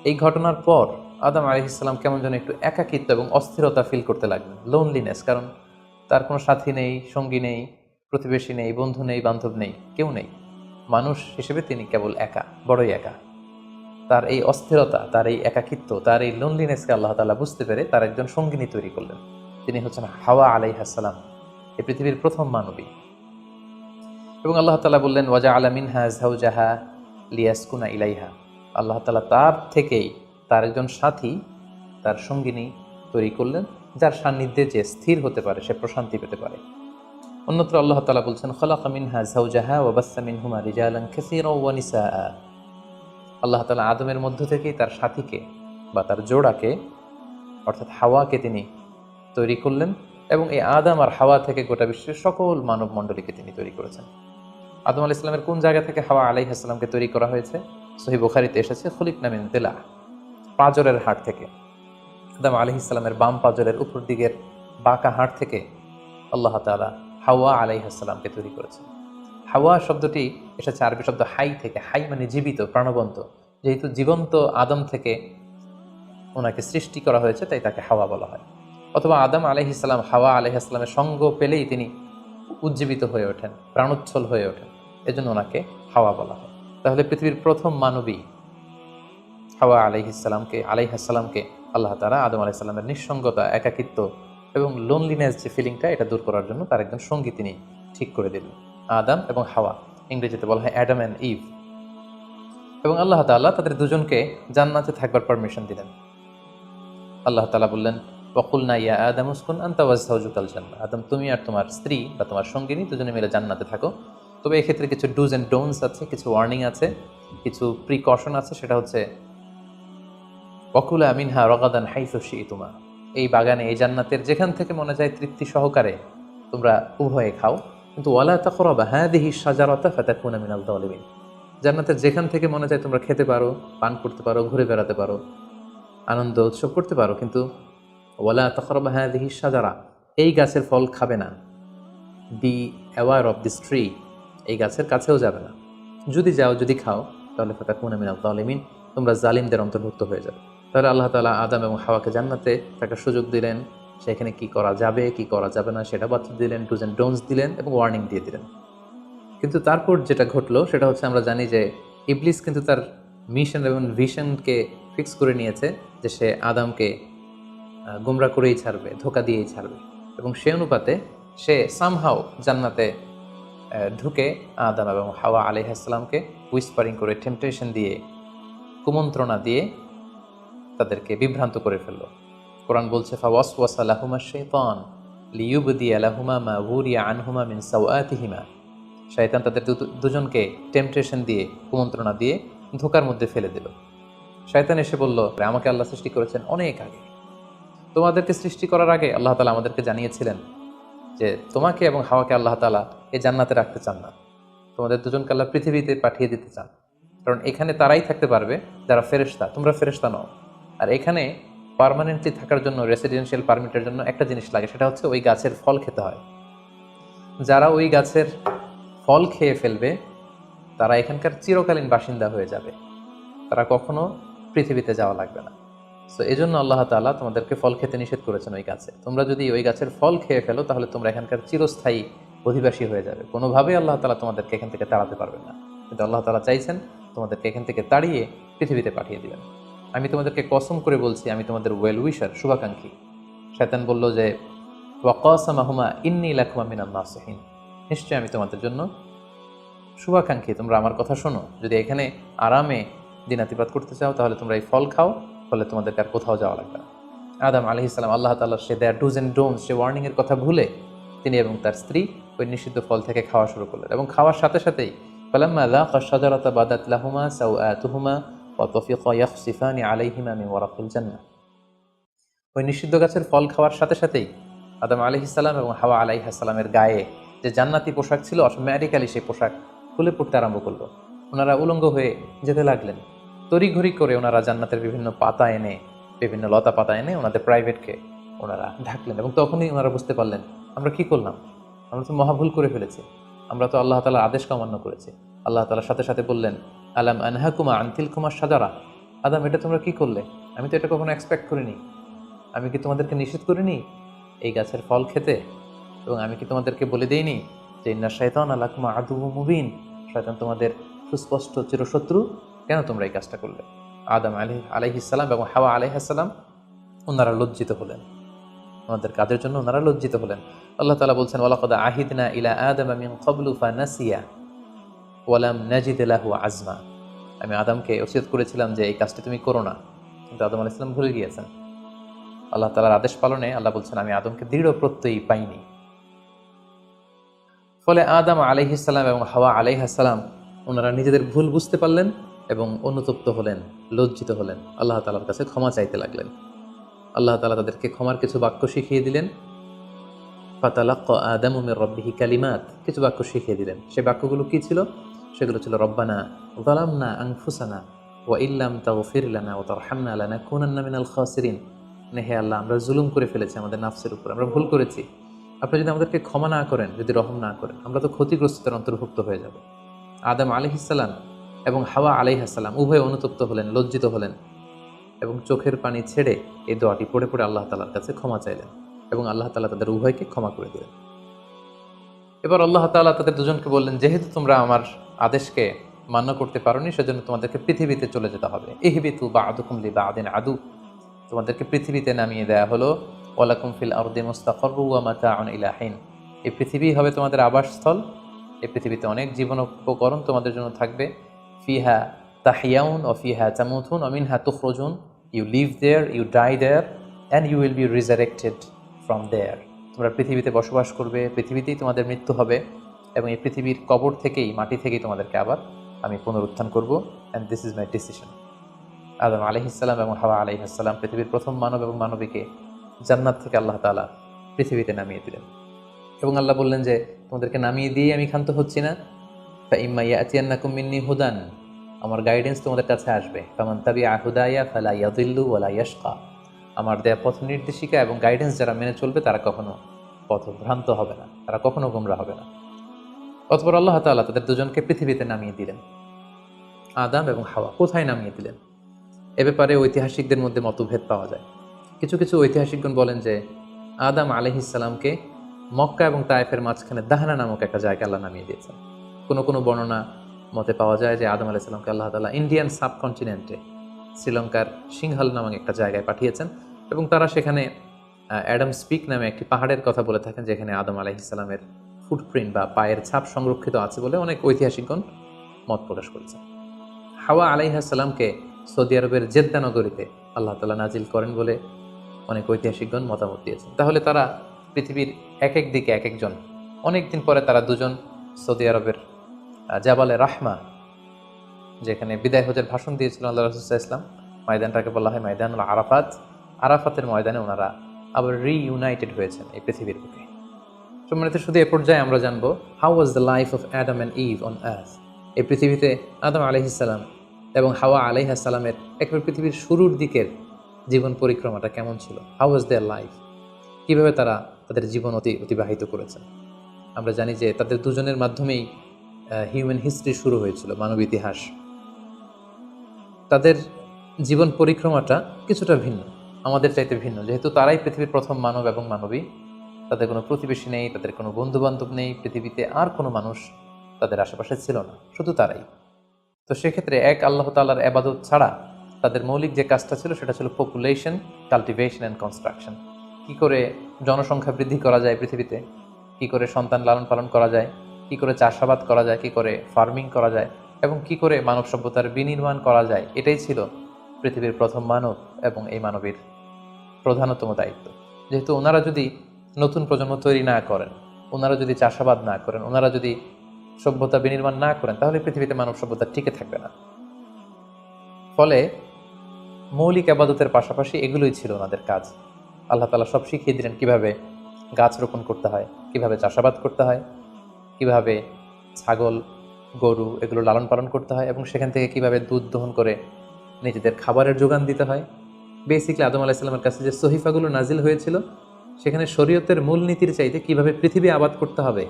এই ঘটনার পর আদম আলাইহিস সালাম কেমন যেন একটু একাকিত্ব এবং অস্থিরতা ফিল করতে লাগলেন, লোনলিনেস, কারণ তার কোনো সাথী নেই, সঙ্গী নেই, প্রতিবেশী নেই, বন্ধু নেই, বান্ধব নেই, কেউ নেই। মানুষ হিসেবে তিনি কেবল একা, বড়ই একা। তার এই অস্থিরতা, তার এই একাকিত্ব, তার এই লোনলিনেসকে আল্লাহ তাআলা বুঝতে পেরে তার একজন সঙ্গিনী তৈরি করলেন। তিনি হচ্ছেন হাওয়া আলাইহিস সালাম, এই পৃথিবীর প্রথম মানবী। এবং আল্লাহ তাআলা বললেন ওয়াজআলা মিনহা যাওজাহা লিয়াসকুনা ইলাইহা, আল্লাহ তাআলা তার থেকেই তার একজন সাথী, তার সঙ্গিনী তৈরি করলেন, যার সান্নিধ্যে যে স্থির হতে পারে, সে প্রশান্তি পেতে পারে। অন্যত্র আল্লাহ তাআলা বলছেন খালাকা মিনহা যাওজাহা ওয়া বাসসা মিনহুমা রিজালান কাসীরা ওয়া নিসাআ, আল্লাহ তাআলা আদমের মধ্য থেকেই তার সাথীকে বা তার জোড়াকে, অর্থাৎ হাওয়াকে তিনি তৈরি করলেন, এবং এই আদম আর হাওয়া থেকে গোটা বিশ্বের সকল মানব মণ্ডলীকে তিনি তৈরি করেছেন। আদম আলাইহিস সালামের কোন জায়গা থেকে হাওয়া আলাইহিস সালামকে তৈরি করা হয়েছে? সহিহ বুখারীতে এসেছে খুলিকনা মিন দিলা, পাঁজরের হাড় থেকে। আদম আলাইহিস সালামের বাম পাঁজরের উপর দিকের বাঁকা হাড় থেকে আল্লাহ তাআলা হাওয়া আলাইহিস সালামকে তৈরি করেছেন। হাওয়া শব্দটি এসেছে আরবি শব্দ হাই থেকে। হাই মানে জীবিত, প্রাণবন্ত। যেহেতু জীবন্ত আদম থেকে ওনাকে সৃষ্টি করা হয়েছে, তাই তাকে হাওয়া বলা হয়। অথবা আদম আলাইহিস সালাম হাওয়া আলাইহিস সালামের সঙ্গ পেলেই তিনি উজ্জীবিত হয়ে ওঠেন, প্রাণোচ্ছল হয়ে ওঠেন, এজন্য ওনাকে হাওয়া বলা হয়। তাহলে পৃথিবীর প্রথম মানবী হাওয়া আলাইহিস সালামকে আল্লাহ তাআলা আদম আলাইহিস সালামের নিঃসঙ্গতা, একাকিত্ব এবং লোনলিনেস যে ফিলিংটা, এটা দূর করার জন্য তার একজন সঙ্গী তিনি ঠিক করে দিলেন, আদম এবং হাওয়া। ইংরেজিতে বলা হয় অ্যাডাম অ্যান্ড ইভ। এবং আল্লাহ তাআলা তাদের দুজনকে জান্নাতে থাকবার পারমিশন দিলেন। আল্লাহ তাআলা বললেন ওয়াকুলনা ইয়া আদম উসকুন আনতা ওয়া যাওজুকাল জান্নাহ, আদম তুমি আর তোমার স্ত্রী বা তোমার সঙ্গিনী দুজনে মিলে জান্নাতে থাকো। তবে এক্ষেত্রে কিছু ডুজ অ্যান্ড ডোন্টস আছে, কিছু ওয়ার্নিং আছে, কিছু প্রিকশন আছে। সেটা হচ্ছে ওয়াকুলা মিনহা রগাদান হাইসু শি'তুমা, এই বাগানে এই জান্নাতের যেখান থেকে মনে যায় তৃপ্তি সহকারে তোমরা উভয়ে খাও, কিন্তু ওয়ালা তাকরাবা হাযিহি শাজারাতা ফাতাকুনা মিনাল যালিমিন, জান্নাতের যেখান থেকে মনে যায় তোমরা খেতে পারো, পান করতে পারো, ঘুরে বেড়াতে পারো, আনন্দ উৎসব করতে পারো, কিন্তু ওয়ালা তাকরাবা হাযিহি শাজারা, এই গাছের ফল খাবে না। Be aware of this tree, এই গাছের কাছেও যাবে না। যদি যাও, যদি খাও, তাহলে ফাতাকুনা মিনাল যালিমিন, তোমরা জালিমদের অন্তর্ভুক্ত হয়ে যাবে। তাহলে আল্লাহ তাআলা আদম এবং হাওয়াকে জান্নাতে থাকার সুযোগ দিলেন, সেখানে কি করা যাবে কি করা যাবে না সেটা বাতলে দিলেন, ডুজ অ্যান্ড ডোন্টস দিলেন এবং ওয়ার্নিং দিয়ে দিলেন। কিন্তু তারপর যেটা ঘটলো সেটা হচ্ছে, আমরা জানি যে ইবলিস কিন্তু তার মিশন এবং ভিশনকে ফিক্স করে নিয়েছে যে সে আদমকে গোমরা করেই ছাড়বে, ধোঁকা দিয়েই ছাড়বে, এবং সে অনুপাতে সে সামহাও জান্নাতে ঢুকে আদম এবং হাওয়া আলাইহিসসালামকে উইসপারিং করে, টেম্পটেশন দিয়ে, কুমন্ত্রণা দিয়ে তাদেরকে বিভ্রান্ত করে ফেলল। কোরআন বলছে ফাওয়াসওয়াসা লাহুমা শাইতান লিইউবদিয়া লাহুমা মা উরিয়া আনহুমা মিন সাওআতিহিমা, শয়তান তাদের দুজনকে টেম্পটেশন দিয়ে, কুমন্ত্রণা দিয়ে ধোঁকার মধ্যে ফেলে দিল। শয়তান এসে বলল, আমাকে আল্লাহ সৃষ্টি করেছেন অনেক আগে, তোমাদেরকে সৃষ্টি করার আগে আল্লাহ তাআলা আমাদেরকে জানিয়েছিলেন যে তোমাকে এবং হাওয়াকে আল্লাহ তাআলা এই জান্নাতে রাখতে চান না, তোমাদের দুজনকে আল্লাহ পৃথিবীতে পাঠিয়ে দিতে চান। কারণ এখানে তারাই থাকতে পারবে যারা ফেরেশতা, তোমরা ফেরেশতা নও। আর এখানে পার্মানেন্টলি থাকার জন্য, রেসিডেন্সিয়াল পারমিটের জন্য একটা জিনিস লাগে, সেটা হচ্ছে ওই গাছের ফল খেতে হয়। যারা ওই গাছের ফল খেয়ে ফেলবে তারা এখানকার চিরকালীন বাসিন্দা হয়ে যাবে, তারা কখনো পৃথিবীতে যাওয়া লাগবে না। সো এই জন্য আল্লাহ তাআলা তোমাদেরকে ফল খেতে নিষেধ করেছেন ওই গাছে। তোমরা যদি ওই গাছের ফল খেয়ে ফেলো তাহলে তোমরা এখানকার চিরস্থায়ী অধিবাসী হয়ে যাবে, কোনোভাবেই আল্লাহ তাআলা তোমাদেরকে এখান থেকে তাড়াতে পারবে না। কিন্তু আল্লাহ তাআলা চাইছেন তোমাদেরকে এখান থেকে তাড়িয়ে পৃথিবীতে পাঠিয়ে দিবেন। আমি তোমাদেরকে কসম করে বলছি, আমি তোমাদের ওয়েল উইশার, শুভাকাঙ্ক্ষী। শয়তান বলল যে ওয়াকাসামাহুমা ইন্নী লাকুমা মিনান নাসিহিন, নিশ্চয়ই আমি তোমাদের জন্য শুভাকাঙ্ক্ষী, তোমরা আমার কথা শোনো। যদি এখানে আরামে দিনাতিপাত করতে চাও তাহলে তোমরা এই ফল খাও, ফলে তোমাদেরকে আর কোথাও যাওয়া লাগবে না। আদম আলাইহিস সালাম আল্লাহ তাআলার সে দেয়ার ডুজ অ্যান্ড ডোন্টস, সে ওয়ার্নিংয়ের কথা ভুলে তিনি এবং তার স্ত্রী ওই নিষিদ্ধ ফল থেকে খাওয়া শুরু করলেন, এবং খাওয়ার সাথে সাথেই ফালাম্মা যাকা শাজারাতা বাদাত লাহুমা সাওআতুহুমা ওয়া তাফিকা ইয়াখসিফানি আলাইহিমা মিন ওয়ারাকিল জান্নাহ, ওই নিষিদ্ধ গাছের ফল খাওয়ার সাথে সাথেই আদম আলাইহিস সালাম এবং হাওয়া আলাইহিস সালামের গায়ে যে জান্নাতি পোশাক ছিল, অটোমেটিক্যালি সেই পোশাক খুলে পড়তে আরম্ভ করলো। ওনারা উলঙ্গ হয়ে যেতে লাগলেন। তড়িঘড়ি করে ওনারা জান্নাতের বিভিন্ন পাতা এনে, বিভিন্ন লতা পাতা এনে ওনাদের প্রাইভেটকে ওনারা ঢাকলেন, এবং তখনই ওনারা বুঝতে পারলেন আমরা কি করলাম, আমরা তো মহাভুল করে ফেলেছি, আমরা তো আল্লাহ তাআলার আদেশকে অমান্য করেছি। আল্লাহ তাআলার সাথে সাথে বললেন আলাম আনহাকুমা আন তিলকুমা শাজারা, আদম এটা তোমরা কি করলে, আমি তো এটা কখনো এক্সপেক্ট করিনি, আমি কি তোমাদেরকে নিষেধ করিনি এই গাছের ফল খেতে, এবং আমি কি তোমাদেরকে বলে দেইনি যে ইন্না শাইতানা লাকুমা আদুউম মুবিন, শয়তান তোমাদের সুস্পষ্ট চিরশত্রু, কেন তোমরা এই কাজটা করলে? আদম আলাইহিস সালাম এবং হাওয়া আলাইহিস সালাম ওনারা লজ্জিত হলেন, ওনাদের কাজের জন্য ওনারা লজ্জিত হলেন। আল্লাহ তাআলা বলছেন ওয়ালাকাদ আহিদনা ইলা আদামা মিন ক্বাবলু ফানাসিয়া ওয়ালাম নাজিদ লাহু আজমা, আমি আদমকে ওসিয়ত করেছিলাম যে এই কাজটি তুমি করো না, কিন্তু আদম আলাইহিস সালাম ভুলে গিয়েছেন। আল্লাহ তাআলার আদেশ পালনে আল্লাহ বলছেন আমি আদমকে দৃঢ় প্রত্যয়ী পাইনি। ফলে আদম আলাইহিস সালাম এবং হাওয়া আলাইহিস সালাম ওনারা নিজেদের ভুল বুঝতে পারলেন এবং অনুতপ্ত হলেন, লজ্জিত হলেন, আল্লাহ তাআলার কাছে ক্ষমা চাইতে লাগলেন। আল্লাহ তাআলা তাদেরকে ক্ষমার কিছু বাক্য শিখিয়ে দিলেন। ফাতালাক্কা আদামু মির রাব্বিহি কালিমাত, কিছু বাক্য শিখিয়ে দিলেন। সেই বাক্যগুলো কি ছিল? সেগুলো ছিল রব্বানা যালামনা আনফুসানা ওয়া ইল্লাম তাগফির লানা ওয়া তারহামনা লানাকুনান্না মিনাল খাসিরিন, হে আল্লাহ আমরা জুলুম করে ফেলেছি আমাদের নাফসের উপর, আমরা ভুল করেছি, আপনি যদি আমাদেরকে ক্ষমা না করেন, যদি রহম না করেন, আমরা তো ক্ষতিগ্রস্তদের অন্তর্ভুক্ত হয়ে যাব। আদম আলাইহিস সালাম এবং হাওয়া আলাইহিস সালাম উভয়ে অনুতপ্ত হলেন, লজ্জিত হলেন, এবং চোখের পানি ছেড়ে এই দোয়াটি পড়ে পড়ে আল্লাহ তাআলার কাছে ক্ষমা চাইলেন, এবং আল্লাহ তাআলা তাদের উভয়কে ক্ষমা করে দিলেন। এবার আল্লাহ তাআলা তাদের দুজনকে বললেন, যেহেতু তোমরা আমার আদেশকে মান্য করতে পারোনি, সেজন্য তোমাদেরকে পৃথিবীতে চলে যেতে হবে। ইহবিতু বা'দুকুম লিবা'দিন আদু, তোমাদেরকে পৃথিবীতে নামিয়ে দেয়া হলো। ওয়ালাকুম ফিল আরদি মুস্তাকাররু ওয়া মাতাউন ইলা হিন, এই পৃথিবী হবে তোমাদের আবাসস্থল, এই পৃথিবীতে অনেক জীবন উপকরণ তোমাদের জন্য থাকবে। ফিহা তাহিয়াউন ওয়া ফিহা তামুতুন ওয়া মিনহা তুখরাজুন, you live there, you die there, and you will be resurrected from there. তোমরা পৃথিবীতে বসবাস করবে, পৃথিবীতেই তোমাদের মৃত্যু হবে, এবং এই পৃথিবীর কবর থেকেই, মাটি থেকেই তোমাদেরকে আবার আমি পুনরুত্থান করব। And this is my decision. Adam আলাইহিসসালাম এবং হাওয়া আলাইহিসসালাম পৃথিবীর প্রথম মানব এবং মানবীকে জান্নাত থেকে আল্লাহ তাআলা পৃথিবীতে নামিয়ে দিলেন, এবং আল্লাহ বললেন যে তোমাদেরকে নামিয়ে দিয়ে আমি ক্ষান্ত হচ্ছি না। ফাইম্মা ইয়াতিয়ান্নাকুম মিন্নি হুদান, আমার গাইডেন্স তোমাদের কাছে আসবে। ফামান তাবিআ হুদায়া ফালা ইয়াদিল্লু ওয়ালা ইয়াশকা, আমার দেয়া পথ নির্দেশিকা এবং গাইডেন্স যারা মেনে চলবে তারা কখনো পথভ্রান্ত হবে না, তারা কখনো গোমরা হবে না। অতঃপর আল্লাহ তাআলা তাদের দুজনকে পৃথিবীতে নামিয়ে দিলেন। আদম এবং হাওয়া কোথায় নামিয়ে দিলেন এ ব্যাপারে ঐতিহাসিকদের মধ্যে মতভেদ পাওয়া যায়। কিছু কিছু ঐতিহাসিকগণ বলেন যে আদম আলাইহিসসালামকে মক্কা এবং তায়েফের মাঝখানে দাহনা নামক একটা জায়গায় আল্লাহ নামিয়ে দিয়েছেন। কোনো কোনো বর্ণনা মতে পাওয়া যায় যে আদম আলাইহিসসালামকে আল্লাহ তাআলা ইন্ডিয়ান সাবকন্টিনেন্টে শ্রীলঙ্কার সিংহাল নামক একটা জায়গায় পাঠিয়েছেন, এবং তারা সেখানে অ্যাডামস পিক নামে একটি পাহাড়ের কথা বলে থাকেন, যেখানে আদম আলাইহিসসালামের ফুটপ্রিন্ট বা পায়ের ছাপ সংরক্ষিত আছে বলে অনেক ঐতিহাসিকগণ মত প্রকাশ করেছেন। হাওয়া আলাইহিসসালামকে সৌদি আরবের জেদ্দা নগরীতে আল্লাহ তাআলা নাজিল করেন বলে অনেক ঐতিহাসিকগণ মতামত দিয়েছেন। তাহলে তারা পৃথিবীর এক এক দিকে এক একজন, অনেকদিন পরে তারা দুজন সৌদি আরবের জাবালে রাহমা, যেখানে বিদায় হজের ভাষণ দিয়েছিল আল্লাহ রাসূল সাল্লাল্লাহু আলাইহি ওয়াসাল্লাম, ময়দানটাকে বলা হয় ময়দানুল আরাফাত, আরাফাতের ময়দানে ওনারা আবার রিইউনাইটেড হয়েছেন এই পৃথিবীর বুকে। সম্মানিত, শুধু এ পর্যায়ে আমরা জানবো how was the life of Adam and Eve on earth. এই পৃথিবীতে আদম আলাইহিসসালাম এবং হাওয়া আলাইহিসসালামের একেবারে পৃথিবীর শুরুর দিকের জীবন পরিক্রমাটা কেমন ছিল, হাউ ওয়াজ দেয়ার লাইফ, কীভাবে তারা তাদের জীবন অতিবাহিত করেছেন। আমরা জানি যে তাদের দুজনের মাধ্যমেই হিউম্যান হিস্ট্রি শুরু হয়েছিল, মানব ইতিহাস। তাদের জীবন পরিক্রমাটা কিছুটা ভিন্ন, আমাদের চাইতে ভিন্ন, যেহেতু তারাই পৃথিবীর প্রথম মানব এবং মানবী। তাদের কোনো প্রতিবেশী নেই, তাদের কোনো বন্ধুবান্ধব নেই, পৃথিবীতে আর কোনো মানুষ তাদের আশেপাশে ছিল না, শুধু তারাই। তো সেক্ষেত্রে এক আল্লাহ তাআলার ইবাদত ছাড়া তাদের মৌলিক যে কাজটা ছিল সেটা ছিল পপুলেশন, কাল্টিভেশন অ্যান্ড কনস্ট্রাকশন। কী করে জনসংখ্যা বৃদ্ধি করা যায় পৃথিবীতে, কী করে সন্তান লালন পালন করা যায়, কী করে চাষাবাদ করা যায়, কী করে ফার্মিং করা যায়, এবং কী করে মানব সভ্যতার বিনির্মাণ করা যায়, এটাই ছিল পৃথিবীর প্রথম মানব এবং এই মানবীর প্রধানতম দায়িত্ব। যেহেতু ওনারা যদি নতুন প্রজন্ম তৈরি না করেন, ওনারা যদি চাষাবাদ না করেন, ওনারা যদি সভ্যতা বিনির্মাণ না করেন, তাহলে পৃথিবীতে মানব সভ্যতা টিকে থাকবে না। ফলে মৌলিক ইবাদতের পাশাপাশি এগুলোই ছিল ওনাদের কাজ। আল্লাহ তাআলা সব শিখিয়ে দিলেন কিভাবে গাছ রোপণ করতে হয়, কিভাবে চাষাবাদ করতে হয়, কিভাবে ছাগল গরু এগুলো লালন পালন করতে হয়, এবং সেখান থেকে কিভাবে দুধ দহন করে নিজেদের খাবারের যোগান দিতে হয়। বেসিক্যালি আদম আলাইহিস সালামের কাছে যে সহিফাগুলো নাজিল হয়েছিল, সেখানে শরীয়তের মূলনীতির চাইতে কিভাবে পৃথিবী আবাদ করতে হবে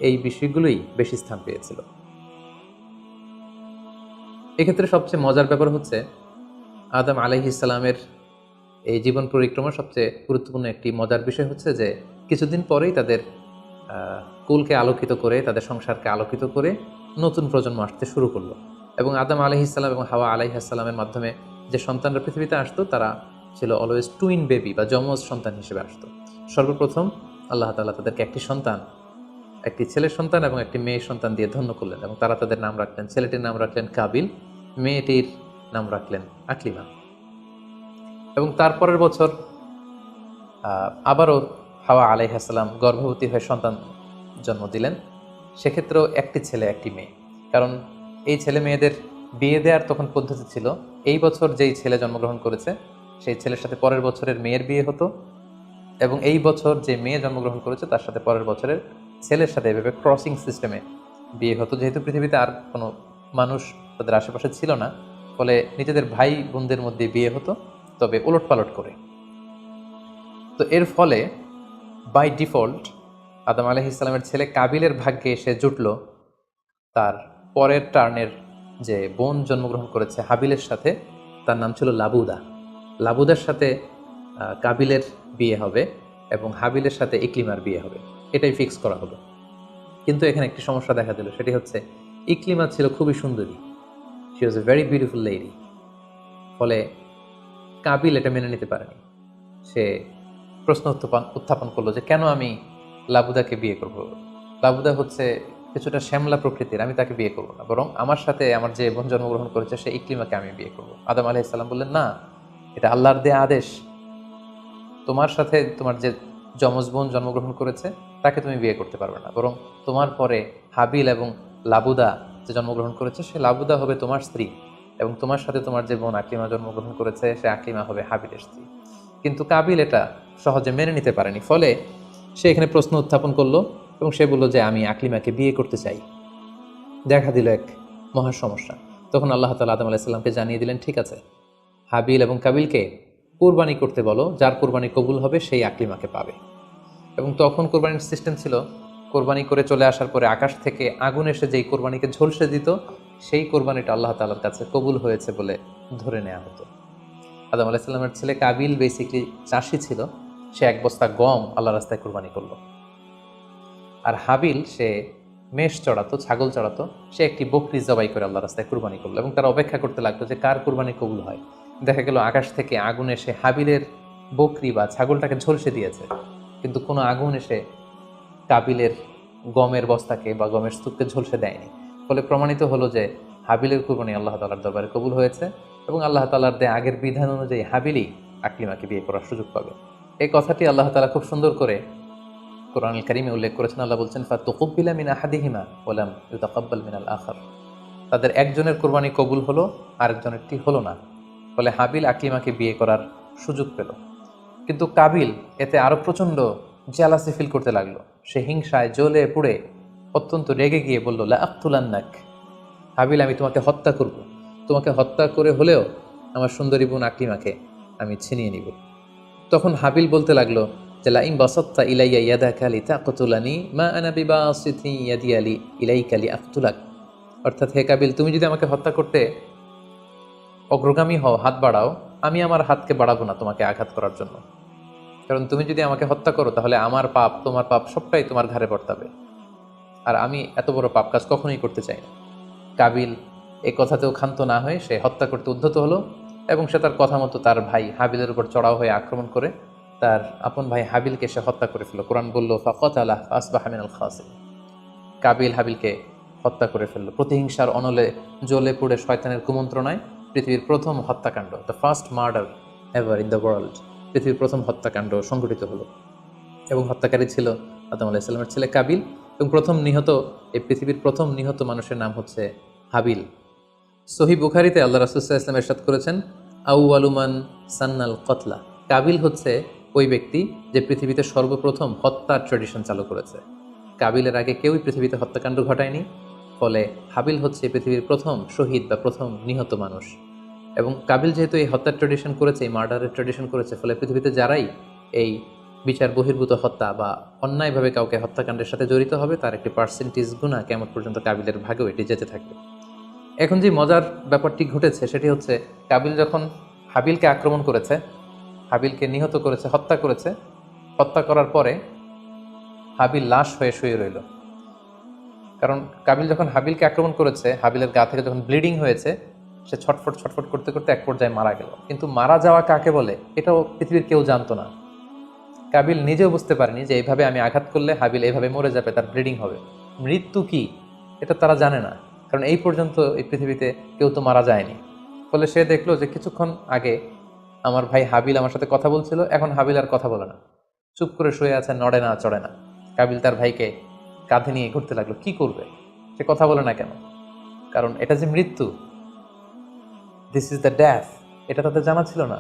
এই বিষয়গুলোই বেশি স্থান পেয়েছিল। এক্ষেত্রে সবচেয়ে মজার ব্যাপার হচ্ছে আদম আলাইহিস সালামের এই জীবন পরিক্রমার সবচেয়ে গুরুত্বপূর্ণ একটি মজার বিষয় হচ্ছে যে কিছুদিন পরেই তাদের কুলকে আলোকিত করে, তাদের সংসারকে আলোকিত করে নতুন প্রজন্ম আসতে শুরু করলো, এবং আদম আলাইহিস সালাম এবং হাওয়া আলাইহিস সালামের মাধ্যমে যে সন্তানরা পৃথিবীতে আসতো তারা ছিল অলওয়েজ টুইন বেবি বা যমজ সন্তান হিসেবে আসতো। সর্বপ্রথম আল্লাহ তাআলা তাদেরকে একটি সন্তান, একটি ছেলের সন্তান এবং একটি মেয়ের সন্তান দিয়ে ধন্য করলেন, এবং তারা তাদের নাম রাখলেন, ছেলেটির নাম রাখলেন কাবিল, মেয়েটির নাম রাখলেন আকলিমা। এবং তারপরের বছর আবারও হাওয়া আলাইহিস সালাম গর্ভবতী হয়ে সন্তান জন্ম দিলেন। সেক্ষেত্রেও একটি ছেলে একটি মেয়ে, কারণ এই ছেলে মেয়েদের বিয়ে দেওয়ার তখন পদ্ধতি ছিল এই বছর যেই ছেলে জন্মগ্রহণ করেছে সেই ছেলের সাথে পরের বছরের মেয়ের বিয়ে হতো, এবং এই বছর যে মেয়ে জন্মগ্রহণ করেছে তার সাথে পরের বছরের ছেলের সাথে এভাবে ক্রসিং সিস্টেমে বিয়ে হতো। যেহেতু পৃথিবীতে আর কোনো মানুষ তাদের আশেপাশে ছিল না, ফলে নিজেদের ভাই বোনদের মধ্যে বিয়ে হতো, তবে উলট পালট করে। তো এর ফলে বাই ডিফল্ট আদম আলাইহিস সালামের ছেলে কাবিলের ভাগ্যে এসে জুটল তার পরের টার্নের যে বোন জন্মগ্রহণ করেছে হাবিলের সাথে, তার নাম ছিল লাবুদা। লাবুদার সাথে কাবিলের বিয়ে হবে এবং হাবিলের সাথে ইকলিমার বিয়ে হবে, এটাই ফিক্স করা হলো। কিন্তু এখানে একটি সমস্যা দেখা দিল, সেটি হচ্ছে ইকলিমা ছিল খুবই সুন্দরী, she was a very beautiful lady. ফলে কাবিল এটা মেনে নিতে পারেনি। সে প্রশ্ন উত্থাপন করলো যে কেন আমি লাবুদাকে বিয়ে করব? লাবুদা হচ্ছে কিছুটা শ্যামলা প্রকৃতির, আমি তাকে বিয়ে করবো না, বরং আমার সাথে আমার যে বোন জন্মগ্রহণ করেছে সে ইকলিমাকে আমি বিয়ে করবো। আদম আলাইহিস সালাম বললেন, না, এটা আল্লাহর দেয়া আদেশ, তোমার সাথে তোমার যে যমজ বোন জন্মগ্রহণ করেছে তাকে তুমি বিয়ে করতে পারবে না, বরং তোমার পরে হাবিল এবং লাবুদা যে জন্মগ্রহণ করেছে সে লাবুদা হবে তোমার স্ত্রী, এবং তোমার সাথে তোমার যে বোন আকলিমা জন্মগ্রহণ করেছে সে আকলিমা হবে হাবিলের স্ত্রী। কিন্তু কাবিল এটা সহজে মেনে নিতে পারেনি, ফলে সে এখানে প্রশ্ন উত্থাপন করলো এবং সে বলল যে আমি আকলিমাকে বিয়ে করতে চাই। দেখা দিল এক মহা সমস্যা। তখন আল্লাহ তাআলা আদম আলাইহিস সালামকে জানিয়ে দিলেন, ঠিক আছে, হাবিল এবং কাবিলকে কোরবানি করতে বলো, যার কোরবানি কবুল হবে সেই আকলিমাকে পাবে। এবং তখন কোরবানির সিস্টেম ছিল, কোরবানি করে চলে আসার পরে আকাশ থেকে আগুন এসে যেই কোরবানিকে ঝলসে দিত সেই কোরবানিটা আল্লাহ তাআলার কাছে কবুল হয়েছে বলে ধরে নেওয়া হতো। আদম আলাইহিস সালামের ছেলে কাবিল বেসিকলি চাষি ছিল, সে এক বস্তা গম আল্লাহ রাস্তায় কোরবানি করলো। আর হাবিল সে মেষ চড়াতো, ছাগল চড়াতো, সে একটি বকরি জবাই করে আল্লাহ রাস্তায় কুরবানি করলো এবং তারা অপেক্ষা করতে লাগলো যে কার কুরবানি কবুল হয়। দেখা গেল আকাশ থেকে আগুন এসে হাবিলের বকরি বা ছাগলটাকে ঝলসে দিয়েছে, কিন্তু কোনো আগুন এসে কাবিলের গমের বস্তাকে বা গমের স্তূপকে ঝলসে দেয়নি। ফলে প্রমাণিত হলো যে হাবিলের কুরবানি আল্লাহ তাআলার দরবারে কবুল হয়েছে এবং আল্লাহ তাআলার দেয়া আগের বিধান অনুযায়ী হাবিলই আকলিমাকে বিয়ে করার সুযোগ পাবে। এই কথাটি আল্লাহ তাআলা খুব সুন্দর করে কোরআনুল কারীমে উল্লেখ করেছেন। আল্লাহ বলছেন, ফাতুকুব্বিলা মিন আহাদিহিমা ওয়া লাম ইউতাকাব্বাল মিনাল আখার। তাদের একজনের কোরবানি কবুল হলো, আরেকজনেরটি হলো না। ফলে হাবিল আকলিমাকে বিয়ে করার সুযোগ পেল। কিন্তু কাবিল এতে আরো প্রচন্ড জেলাসি ফিল করতে লাগলো। সে হিংসায় জ্বলে পুড়ে অত্যন্ত রেগে গিয়ে বলল, লা আক্তুলান্নাক, হাবিল আমি তোমাকে হত্যা করব, তোমাকে হত্যা করে হলেও আমার সুন্দরী বোন আকলিমাকে আমি ছিনিয়ে নিব। তখন হাবিল বলতে লাগলো যে লাইন বাসাত্তা ইলাইয়া ইয়াদাকা লিতাকতুলানি মা আনা বিবাসিতি ইয়াদি আলি ইলাইকা লিআকতুলাক। অর্থাৎ, হে কাবিল, তুমি যদি আমাকে হত্যা করতে অগ্রগামী হও, হাত বাড়াও, আমি আমার হাতকে বাড়াবো না তোমাকে আঘাত করার জন্য। কারণ তুমি যদি আমাকে হত্যা করো তাহলে আমার পাপ, তোমার পাপ সবটাই তোমার ঘাড়ে বর্তাবে, আর আমি এত বড় পাপ কাজ কখনোই করতে চাই না। কাবিল এই কথাতেও ক্ষান্ত না হয়ে সে হত্যা করতে উদ্ধত হলো এবং সে তার কথা মতো তার ভাই হাবিলের উপর চড়াও হয়ে আক্রমণ করে তার আপন ভাই হাবিলকে সে হত্যা করে ফেলল। কোরআন বলল, ফাকাতালাহ ফাসবাহা মিনাল খাসিরিন। কাবিল হাবিলকে হত্যা করে ফেলল। প্রতিহিংসার অনলে জ্বলে পুড়ে শয়তানের কুমন্ত্রণায় পৃথিবীর প্রথম হত্যাকাণ্ড, the first murder ever in the world, পৃথিবীর প্রথম হত্যাকাণ্ড সংঘটিত হলো এবং হত্যাকারী ছিল আদম আলাইহিস সালামের ছেলে কাবিল। এবং প্রথম নিহত, এই পৃথিবীর প্রথম নিহত মানুষের নাম হচ্ছে হাবিল। সহিহ বুখারীতে আল্লাহ রাসূল সাল্লাল্লাহু আলাইহি ওয়াসাল্লাম ইরশাদ করেছেন, আউয়ালু মান সান্নাল কতলা। কাবিল হচ্ছে ওই ব্যক্তি যে পৃথিবীতে সর্বপ্রথম হত্যার ট্র্যাডিশন চালু করেছে। কাবিলের আগে কেউই পৃথিবীতে হত্যাকাণ্ড ঘটায়নি, ফলে হাবিল হচ্ছে পৃথিবীর প্রথম শহীদ বা প্রথম নিহত মানুষ। এবং কাবিল যেহেতু এই হত্যার ট্র্যাডিশন করেছে, এই মার্ডারের ট্র্যাডিশন করেছে, ফলে পৃথিবীতে যারাই এই বিচার বহির্ভূত হত্যা বা অন্যায়ভাবে কাউকে হত্যাকাণ্ডের সাথে জড়িত হবে তার একটি পার্সেন্টেজ গুণা কিয়ামত পর্যন্ত কাবিলের ভাগেও এটি যেতে থাকবে। এখন যে মজার ব্যাপারটি ঘটেছে সেটি হচ্ছে, কাবিল যখন হাবিলকে আক্রমণ করেছে, হাবিলকে নিহত করেছে, হত্যা করেছে, হত্যা করার পরে হাবিল লাশ হয়ে শুয়ে রইল। কারণ কাবিল যখন হাবিলকে আক্রমণ করেছে, হাবিলের গা থেকে যখন ব্লিডিং হয়েছে, সে ছটফট ছটফট করতে করতে এক পর্যায়ে মারা গেল। কিন্তু মারা যাওয়া কাকে বলে এটাও পৃথিবীর কেউ জানতো না। কাবিল নিজেও বুঝতে পারেনি যে এইভাবে আমি আঘাত করলে হাবিল এইভাবে মরে যাবে, তার ব্লিডিং হবে। মৃত্যু কি এটা তারা জানে না, কারণ এই পর্যন্ত এই পৃথিবীতে কেউ তো মারা যায়নি। ফলে সে দেখলো যে কিছুক্ষণ আগে আমার ভাই হাবিল আমার সাথে কথা বলছিল, এখন হাবিল আর কথা বলে না, চুপ করে শুয়ে আছে, নড়ে না চড়ে না। কাবিল তার ভাইকে কাঁধে নিয়ে ঘুরতে লাগলো। কি করবে, সে কথা বলে না কেন? কারণ এটা যে মৃত্যু, দিস ইজ দ্য ডেথ, এটা তাদের জানা ছিল না।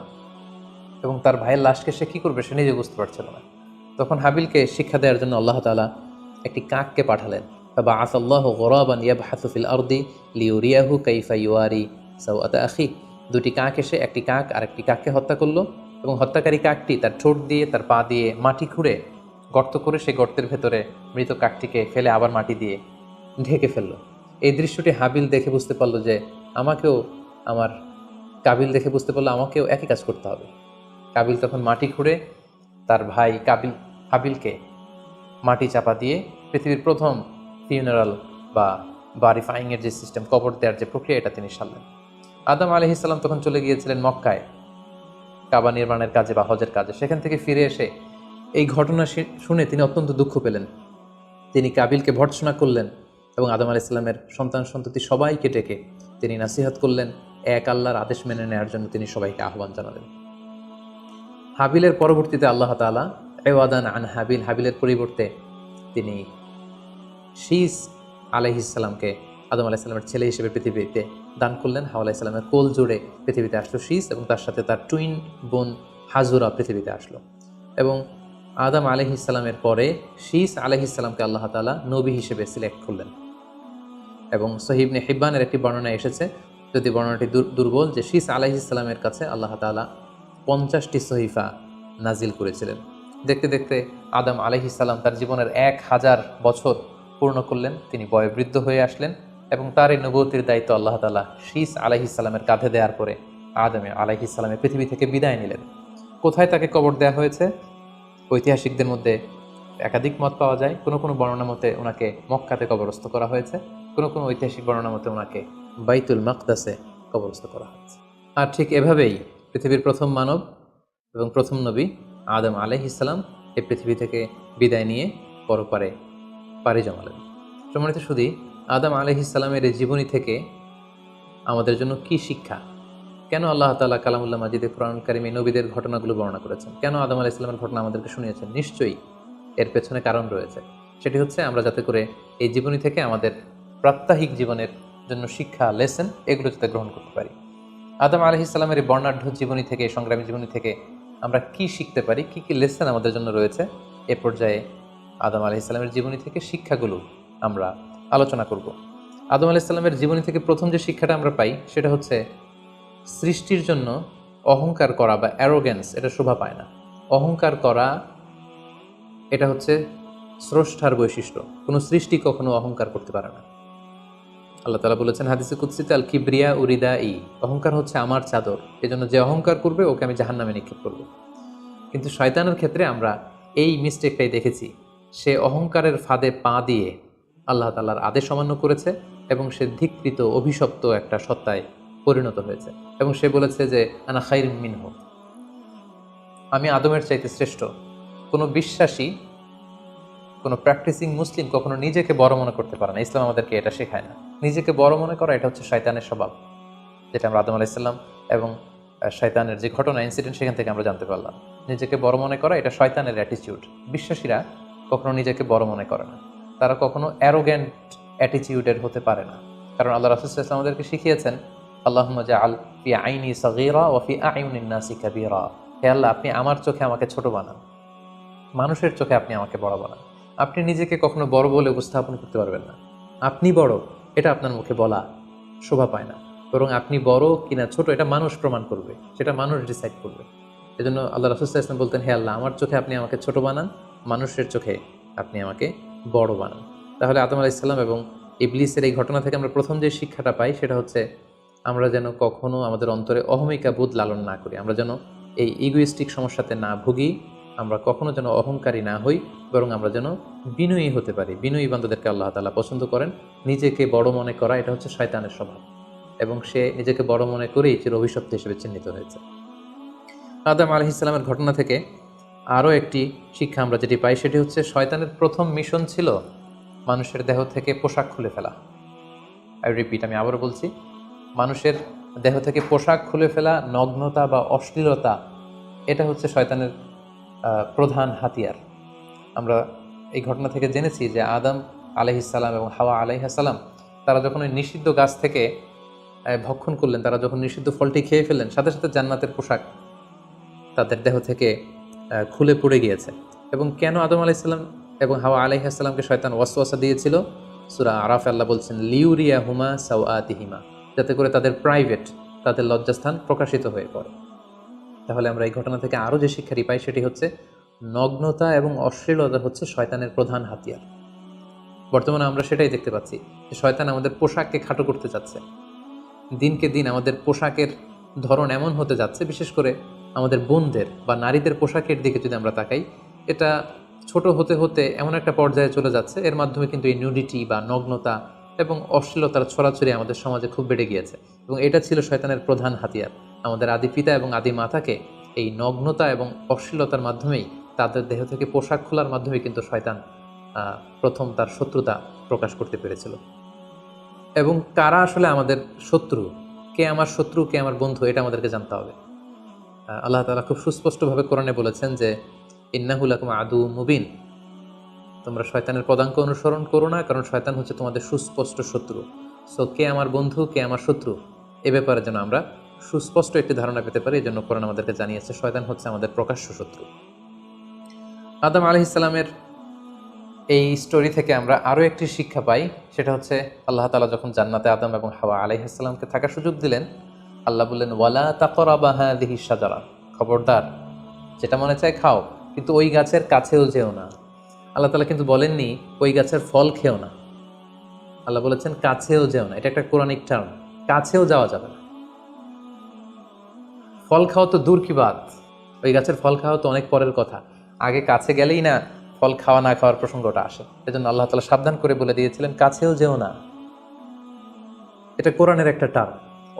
এবং তার ভাইয়ের লাশকে সে কী করবে সে নিজে বুঝতে পারছিল না। তখন হাবিলকে শিক্ষা দেওয়ার জন্য আল্লাহ তাআলা একটি কাককে পাঠালেন। ফাবাআস আল্লাহু গুরাবান ইয়াবহাসু ফিল আরদি লিউরিয়াহু কাইফা ইউয়ারি সাওআতা আখি। দুটি কাক এসে একটি কাক আর একটি কাককে হত্যা করলো এবং হত্যাকারী কাকটি তার ঠোঁট দিয়ে তার পা দিয়ে মাটি খুঁড়ে গর্ত করে সেই গর্তের ভেতরে মৃত কাকটিকে ফেলে আবার মাটি দিয়ে ঢেকে ফেললো। এই দৃশ্যটি হাবিল দেখে বুঝতে পারলো যে আমাকেও, আমার কাবিল দেখে বুঝতে পারলো আমাকেও একই কাজ করতে হবে। কাবিল তখন মাটি খুঁড়ে তার ভাই হাবিলকে মাটি চাপা দিয়ে পৃথিবীর প্রথম ফিউনারাল বা রিফাইংয়ের যে সিস্টেম, কবর দেওয়ার যে প্রক্রিয়া, এটা তিনি সারলেন। আদম আলাইহিস সালাম তখন চলে গিয়েছিলেন মক্কায় কাবা নির্মাণের কাজে বা হজের কাজে। সেখান থেকে ফিরে এসে এই ঘটনা শুনে তিনি অত্যন্ত দুঃখ পেলেন। তিনি কাবিলকে ভর্ৎসনা করলেন এবং আদম আলাইহিস সালামের সন্তান সন্ততি সবাইকে ডেকে তিনি নাসিহত করলেন, এক আল্লাহর আদেশ মেনে নেওয়ার জন্য তিনি সবাইকে আহ্বান জানালেন। হাবিলের পরবর্তীতে আল্লাহ তাআলা এওয়াদান আন হাবিল, হাবিলের পরিবর্তে তিনি শীস আলাইহিসসালামকে আদম আলাইহিসসালামের ছেলে হিসেবে পৃথিবীতে দান করলেন। হাওয়া আলাইহিসসালামের কোল জুড়ে পৃথিবীতে আসলো শীস, এবং তার সাথে তার টুইন বোন হাজুরা পৃথিবীতে আসলো। এবং আদম আলাইহিসসালামের পরে শীস আলাইহিসসালামকে আল্লাহ তাআলা নবী হিসেবে সিলেক্ট করলেন। এবং সহিহ ইবনে হিব্বানের একটি বর্ণনা এসেছে, যদি বর্ণনাটি দুর্বল, যে শীস আলাইহিসসালামের কাছে আল্লাহ তাআলা 50টি সহিফা নাজিল করেছিলেন। দেখতে দেখতে আদম আলাইহিসসালাম তার জীবনের 1000 বছর পূর্ণ করলেন, তিনি বয়োবৃদ্ধ হয়ে আসলেন, এবং তার এই নবুয়তির দায়িত্ব আল্লাহ তাআলা শীস আলাইহিসসালামের কাঁধে দেওয়ার পরে আদম আলাইহিসসালামের পৃথিবী থেকে বিদায় নিলেন। কোথায় তাকে কবর দেওয়া হয়েছে? ঐতিহাসিকদের মধ্যে একাধিক মত পাওয়া যায়। কোনো কোনো বর্ণনা মতে ওনাকে মক্কাতে কবরস্থ করা হয়েছে, কোনো কোনো ঐতিহাসিক বর্ণনা মতে ওনাকে বাইতুল মাকদাসে কবরস্থ করা হয়েছে। আর ঠিক এভাবেই পৃথিবীর প্রথম মানব এবং প্রথম নবী আদম আলাইহিসসালাম এই পৃথিবী থেকে বিদায় নিয়ে পরপারে পাড়ি জমালেন। সম্মানিত শুধু আদম আলাইহিসসালামের এই জীবনী থেকে আমাদের জন্য কি শিক্ষা? কেন আল্লাহ তাআলা কালামুল্লাহ মাজিদে কোরআন কারিমে নবীদের ঘটনাগুলো বর্ণনা করেছেন? কেন আদম আলাইহিসসালামের ঘটনা আমাদেরকে শুনিয়েছেন? নিশ্চয়ই এর পেছনে কারণ রয়েছে। সেটি হচ্ছে আমরা যাতে করে এই জীবনী থেকে আমাদের প্রাত্যহিক জীবনের জন্য শিক্ষা, লেসন, এগুলো যাতে গ্রহণ করতে পারি। আদম আলাইহিসসালামের এই বর্ণাঢ্য জীবনী থেকে, সংগ্রামী জীবনী থেকে আমরা কি শিখতে পারি, কি কি লেসন আমাদের জন্য রয়েছে, এ পর্যায়ে আদম আলাইহিসসালামের জীবনী থেকে শিক্ষাগুলো আমরা আলোচনা করব। আদম আলাইহিসসালামের জীবনী থেকে প্রথম যে শিক্ষাটা আমরা পাই সেটা হচ্ছে সৃষ্টির জন্য অহংকার করা বা অ্যারোগেন্স এটা শোভা পায় না। অহংকার করা এটা হচ্ছে স্রষ্টার বৈশিষ্ট্য। কোনো সৃষ্টি কখনো অহংকার করতে পারে না। আল্লাহ তাআলা বলেছেন হাদিসে কুদসিতে, আল কিবরিয়া উরিদাই, অহংকার হচ্ছে আমার চাদর, এজন্য যে অহংকার করবে ওকে আমি জাহান্নামে নিক্ষেপ করব। কিন্তু শয়তানের ক্ষেত্রে আমরা এই মিস্টেকটাই দেখেছি। সে অহংকারের ফাঁদে পা দিয়ে আল্লাহ তাআলার আদেশ অমান্য করেছে এবং সে ধিক্কৃত, অভিশপ্ত একটা সত্তায় পরিণত হয়েছে। এবং সে বলেছে যে আনা খায়রুম মিনহু, আমি আদমের চাইতে শ্রেষ্ঠ। কোনো বিশ্বাসী, কোনো প্র্যাকটিসিং মুসলিম কখনো নিজেকে বড় মনে করতে পারে না। ইসলাম আমাদেরকে এটা শেখায় না। নিজেকে বড় মনে করা এটা হচ্ছে শয়তানের স্বভাব, যেটা আমরা আদম আলাইহিস সালাম এবং শয়তানের যে ঘটনা, ইনসিডেন্ট, সেখান থেকে আমরা জানতে পারলাম। নিজেকে বড় মনে করা এটা শয়তানের অ্যাটিটিউড। বিশ্বাসীরা কখনো নিজেকে বড় মনে করে না, তারা কখনো অ্যারোগ্যান্ট অ্যাটিটিউডের হতে পারে না। কারণ আল্লাহ রাসূল সাল্লাল্লাহু আলাইহি ওয়াসাল্লাম আমাদেরকে শিখিয়েছেন, আল্লাহুম্মা জাআল ফি আইনি সাগীরা ওয়া ফি আ'ইউনিন নাসি কাবীরা, হে আল্লাহ, আপনি আমার চোখে আমাকে ছোট বানান, মানুষের চোখে আপনি আমাকে বড় বানান। আপনি নিজেকে কখনো বড় বলে উপস্থাপন করতে পারবেন না। আপনি বড়, এটা আপনার মুখে বলা শোভা পায় না, বরং আপনি বড় কিনা ছোট এটা মানুষ প্রমাণ করবে, সেটা মানুষ ডিসাইড করবে। এজন্য আল্লাহ রাসূল সাল্লাল্লাহু আলাইহি ওয়াসাল্লাম বলতেন, হে আল্লাহ, আমার চোখে আপনি আমাকে ছোট বানান, মানুষের চোখে আপনি আমাকে বড় বানান। তাহলে আদম আলাইহিস সালাম এবং ইবলিসের এই ঘটনা থেকে আমরা প্রথম যে শিক্ষাটা পাই সেটা হচ্ছে আমরা যেন কখনো আমাদের অন্তরে অহমিকা বোধ লালন না করি, আমরা যেন এই ইগোইস্টিক সমস্যাতে না ভুগি, আমরা কখনো যেন অহংকারী না হই, বরং আমরা যেন বিনয়ী হতে পারি। বিনয়ী বান্দাদেরকে আল্লাহ তাআলা পছন্দ করেন। নিজেকে বড় মনে করা এটা হচ্ছে শয়তানের স্বভাব, এবং সে নিজেকে বড় মনে করেই চির অভিশপ্ত হিসেবে চিহ্নিত হয়েছে। আদম আলাইহিস সালামের ঘটনা থেকে আরও একটি শিক্ষা আমরা যেটি পাই সেটি হচ্ছে শয়তানের প্রথম মিশন ছিল মানুষের দেহ থেকে পোশাক খুলে ফেলা। আমি আবারও বলছি, মানুষের দেহ থেকে পোশাক খুলে ফেলা, নগ্নতা বা অশ্লীলতা, এটা হচ্ছে শয়তানের প্রধান হাতিয়ার। আমরা এই ঘটনা থেকে জেনেছি যে আদম আলাইহিস সালাম এবং হাওয়া আলাইহিস সালাম তারা যখন ওই নিষিদ্ধ গাছ থেকে ভক্ষণ করলেন, তারা যখন নিষিদ্ধ ফলটি খেয়ে ফেললেন, সাথে সাথে জান্নাতের পোশাক তাদের দেহ থেকে খুলে পড়ে গিয়েছে। এবং কেন আদম আলাইহিস সালাম এবং হাওয়া আলাইহিস সালামকে শয়তান ওয়াসওয়াসা দিয়েছিল? সূরা আরাফে আল্লাহ বলছেন, লিউরিয়াহুমা সাওআতিহিমা, যাতে করে তাদের প্রাইভেট, তাদের লজ্জাস্থান প্রকাশিত হয়ে পড়ে। তাহলে আমরা এই ঘটনা থেকে আরও যে শিক্ষাটি পাই সেটি হচ্ছে নগ্নতা এবং অশ্লীলতা হচ্ছে শয়তানের প্রধান হাতিয়ার। বর্তমানে আমরা সেটাই দেখতে পাচ্ছি যে শয়তান আমাদের পোশাককে খাটো করতে যাচ্ছে। দিনকে দিন আমাদের পোশাকের ধরন এমন হতে যাচ্ছে, বিশেষ করে আমাদের বোনদের বা নারীদের পোশাকের দিকে যদি আমরা তাকাই, এটা ছোট হতে হতে এমন একটা পর্যায়ে চলে যাচ্ছে, এর মাধ্যমে কিন্তু এই নিউডিটি বা নগ্নতা এবং অশ্লীলতার ছড়াছড়ি আমাদের সমাজে খুব বেড়ে গিয়েছে। এবং এটা ছিল শয়তানের প্রধান হাতিয়ার। আমাদের আদি পিতা এবং আদি মাতাকে এই নগ্নতা এবং অশ্লীলতার মাধ্যমেই, তাদের দেহ থেকে পোশাক খোলার মাধ্যমে কিন্তু শয়তান প্রথম তার শত্রুতা প্রকাশ করতে পেরেছিল। এবং কারা আসলে আমাদের শত্রু, কে আমার শত্রু, কে আমার বন্ধু, এটা আমাদেরকে জানতে হবে। আল্লাহ তাআলা খুব সুস্পষ্টভাবে কোরআনে বলেছেন যে ইন্নাহু লাকুম আদুউম মুবিন, তোমরা শয়তানের পদাঙ্ক অনুসরণ করো না, কারণ শয়তান হচ্ছে তোমাদের সুস্পষ্ট শত্রু। সো কে আমার বন্ধু, কে আমার শত্রু, এ ব্যাপারে যেন আমরা সুস্পষ্ট একটি ধারণা পেতে পারি, এই জন্য কোরআন আমাদেরকে জানিয়েছে শয়তান হচ্ছে আমাদের প্রকাশ্য শত্রু। আদম আলাইহিস সালামের এই স্টোরি থেকে আমরা আরও একটি শিক্ষা পাই, সেটা হচ্ছে আল্লাহ তাআলা যখন জান্নাতে আদম এবং হাওয়া আলাইহিস সালামকে থাকার সুযোগ দিলেন, আল্লাহ বললেন ওয়ালা তাকরাবা হাযিহিশ শাজারা, খবরদার যেটা মনে চায় খাও, কিন্তু ওই গাছের কাছেও যেও না। আল্লাহ তাআলা কিন্তু বলেননি ওই গাছের ফল খেও না, আল্লাহ বলেছেন কাছেও যেও না। এটা একটা কোরআনিক টার্ম, কাছেও যাওয়া যাবে না। ফল খাওয়া তো দূর কি বাত, ওই গাছের ফল খাওয়া তো অনেক পরের কথা, আগে কাছে গেলেই না ফল খাওয়া না খাওয়ার প্রসঙ্গটা আসে। এজন্য আল্লাহ তাআলা সাবধান করে বলে দিয়েছিলেন কাছেও যেও না। এটা কোরআনের একটা টার্ম।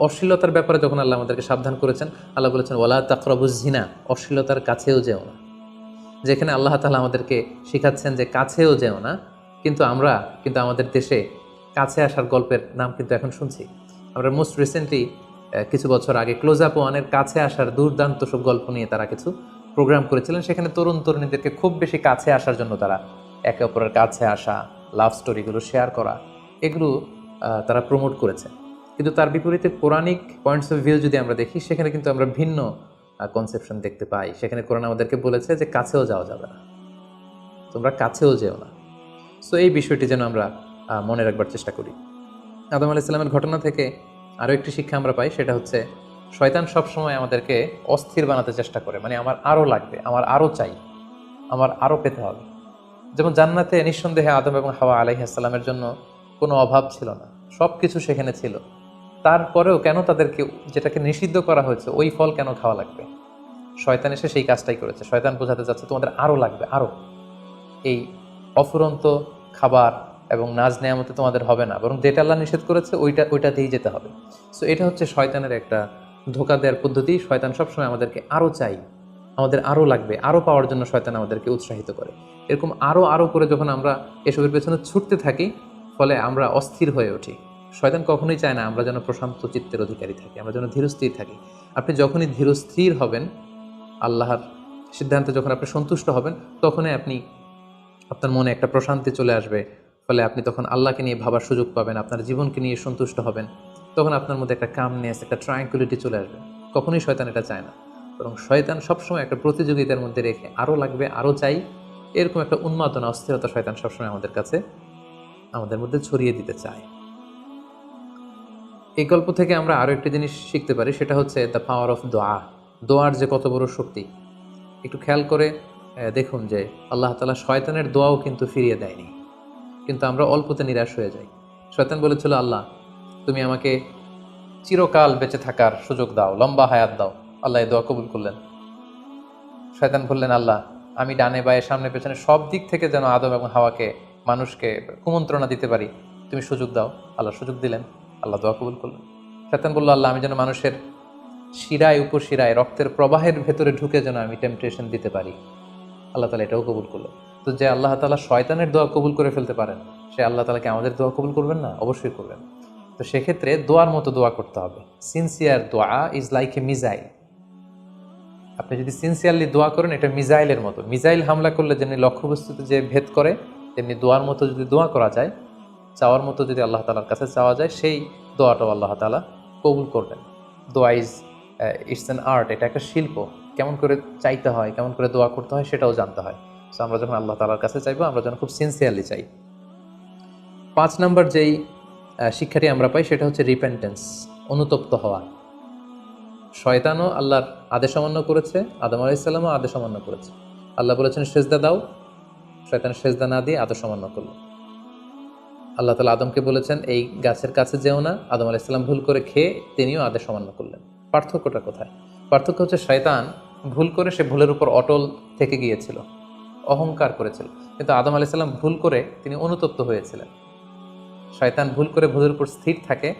অশ্লীলতার ব্যাপারে যখন আল্লাহ আমাদেরকে সাবধান করেছেন, আল্লাহ বলেছেন ওয়ালা তাকরাবুজ জিনা, অশ্লীলতার কাছেও যেও না। যেখানে আল্লাহ তাআলা আমাদেরকে শিখাচ্ছেন যে কাছেও যেও না, কিন্তু আমরা আমাদের দেশে কাছে আসার গল্পের নাম কিন্তু এখন শুনছি। আমরা মোস্ট রিসেন্টলি কিছু বছর আগে ক্লোজ আপ ওয়ানের কাছে আসার দুর্দান্ত সব গল্প নিয়ে তারা কিছু প্রোগ্রাম করেছিলেন। সেখানে তরুণ তরুণীদেরকে খুব বেশি কাছে আসার জন্য তারা একে অপরের কাছে আসা, লাভ স্টোরিগুলো শেয়ার করা, এগুলো তারা প্রমোট করেছে। কিন্তু তার বিপরীতে কোরআনিক পয়েন্টস অফ ভিউ যদি আমরা দেখি, সেখানে কিন্তু আমরা ভিন্ন কনসেপশন দেখতে পাই। সেখানে কোরআন আমাদেরকে বলেছে যে কাছেও যাওয়া যাবে না, তোমরা কাছেও যেও না। সো এই বিষয়টি যেন আমরা মনে রাখবার চেষ্টা করি। আদম আলাইহিস সালামের ঘটনা থেকে আরও একটি শিক্ষা আমরা পাই, সেটা হচ্ছে শয়তান সবসময় আমাদেরকে অস্থির বানাতে চেষ্টা করে, মানে আমার আরও লাগবে, আমার আরও চাই, আমার আরও পেতে হবে। যেমন জান্নাতে নিঃসন্দেহে আদম এবং হাওয়া আলাইহিস সালামের জন্য কোনো অভাব ছিল না, সব কিছু সেখানে ছিল। তারপরেও কেন তাদেরকে যেটাকে নিষিদ্ধ করা হয়েছে ওই ফল কেন খাওয়া লাগবে? শয়তান এসে সেই কাজটাই করেছে। শয়তান বোঝাতে চাচ্ছে তোমাদের আরও লাগবে, আরও। এই অফুরন্ত খাবার এবং নাজ নেয়ামতে তোমাদের হবে না, বরং যেটা আল্লাহ নিষেধ করেছে ওইটাতেই যেতে হবে। সো এটা হচ্ছে শয়তানের একটা ধোঁকা দেওয়ার পদ্ধতি। শয়তান সবসময় আমাদেরকে আরও চাই, আমাদের আরও লাগবে, আরও পাওয়ার জন্য শয়তান আমাদেরকে উৎসাহিত করে। এরকম আরও আরও করে যখন আমরা এসবের পেছনে ছুটতে থাকি, ফলে আমরা অস্থির হয়ে উঠি। শয়তান কখনোই চায় না আমরা যেন প্রশান্ত চিত্তের অধিকারী থাকি, আমরা যেন ধীরস্থির থাকি। আপনি যখনই ধীরস্থির হবেন, আল্লাহর সিদ্ধান্তে যখন আপনি সন্তুষ্ট হবেন, তখনই আপনার মনে একটা প্রশান্তি চলে আসবে। ফলে আপনি তখন আল্লাহকে নিয়ে ভাবার সুযোগ পাবেন, আপনার জীবনকে নিয়ে সন্তুষ্ট হবেন। তখন আপনার মধ্যে একটা কামনেস, একটা ট্রাঙ্কুইলিটি চলে আসবে। কখনোই শয়তান এটা চায় না, বরং শয়তান সবসময় একটা প্রতিযোগিতার মধ্যে রেখে আরও লাগবে, আরও চাই, এরকম একটা উন্মাদনা, অস্থিরতা শয়তান সবসময় আমাদের মধ্যে ছড়িয়ে দিতে চায়। এই গল্প থেকে আমরা আরও একটি জিনিস শিখতে পারি, সেটা হচ্ছে দ্য পাওয়ার অফ দোয়া। দোয়ার যে কত বড় শক্তি, একটু খেয়াল করে দেখুন যে আল্লাহ তাআলা শয়তানের দোয়াও কিন্তু ফিরিয়ে দেয়নি, কিন্তু আমরা অল্পতে নিরাশ হয়ে যাই। শয়তান বলেছিল আল্লাহ তুমি আমাকে চিরকাল বেঁচে থাকার সুযোগ দাও, লম্বা হায়াত দাও। আল্লাহ এই দোয়া কবুল করলেন। শয়তান বললেন আল্লাহ আমি ডানে বায়ে সামনে পেছনে সব দিক থেকে যেন আদম এবং হাওয়াকে, মানুষকে কুমন্ত্রণা দিতে পারি, তুমি সুযোগ দাও। আল্লাহ সুযোগ দিলেন, আল্লাহ দোয়া কবুল করলেন। শয়তান বলল আল্লাহ আমি যেন মানুষের শিরায় উপশিরায় রক্তের প্রবাহের ভেতরে ঢুকে যেন আমি টেম্পটেশন দিতে পারি। আল্লাহ তাআলা এটাও কবুল করলেন। তো যে আল্লাহ তাআলা শয়তানের দোয়া কবুল করে ফেলতে পারেন, সে আল্লাহ তাআলাকে আমাদের দোয়া কবুল করবেন না? অবশ্যই করবেন। তো সেক্ষেত্রে দোয়ার মতো দোয়া করতে হবে। সিনসিয়ার দোয়া ইজ লাইক এ মিসাইল। আপনি যদি সিনসিয়ারলি দোয়া করেন, এটা মিসাইলের মতো। মিসাইল হামলা করলে যেমনি লক্ষ্যবস্তুতে যে ভেদ করে, তেমনি দোয়ার মতো যদি দোয়া করা যায়, চাওয়ার মতো যদি আল্লাহ তাআলার কাছে চাওয়া যায়, সেই দোয়াটাও আল্লাহ তাআলা কবুল করবেন। দোয়া ইজ ইটস অ্যান আর্ট, এটা একটা শিল্প। কেমন করে চাইতে হয়, কেমন করে দোয়া করতে হয়, সেটাও জানতে হয়। সো আমরা যখন আল্লাহ তাআলার কাছে চাইবো, আমরা যেন খুব সিনসিয়ারলি চাই। 5 নম্বর যেই শিক্ষাটি আমরা পাই, সেটা হচ্ছে রিপেন্টেন্স, অনুতপ্ত হওয়া। শয়তানও আল্লাহর আদেশ অমান্য করেছে, আদম আলাইহিস সালামও আদেশ অমান্য করেছে। আল্লাহ বলেছেন সেজদা দাও, শয়তান সেজদা না দিয়ে আদেশ অমান্য করলো। আল্লাহ তাআলা আদমকে বলেছেন এই গাছের কাছে যেও না, আদম আলাইহিস সালাম ভুল করে খেয়ে তিনিও আদেশ অমান্য করলেন। পার্থক্যটা কোথায়? পার্থক্য হচ্ছে শয়তান ভুল করে সে ভুলের উপর অটল থেকে গিয়েছিল, অহংকার করেছিল। কিন্তু আদম আলাইহিস সালাম ভুল করে তিনি অনুতপ্ত হয়েছিলেন। শয়তান ভুল করে ভুলের উপর স্থির থাকে,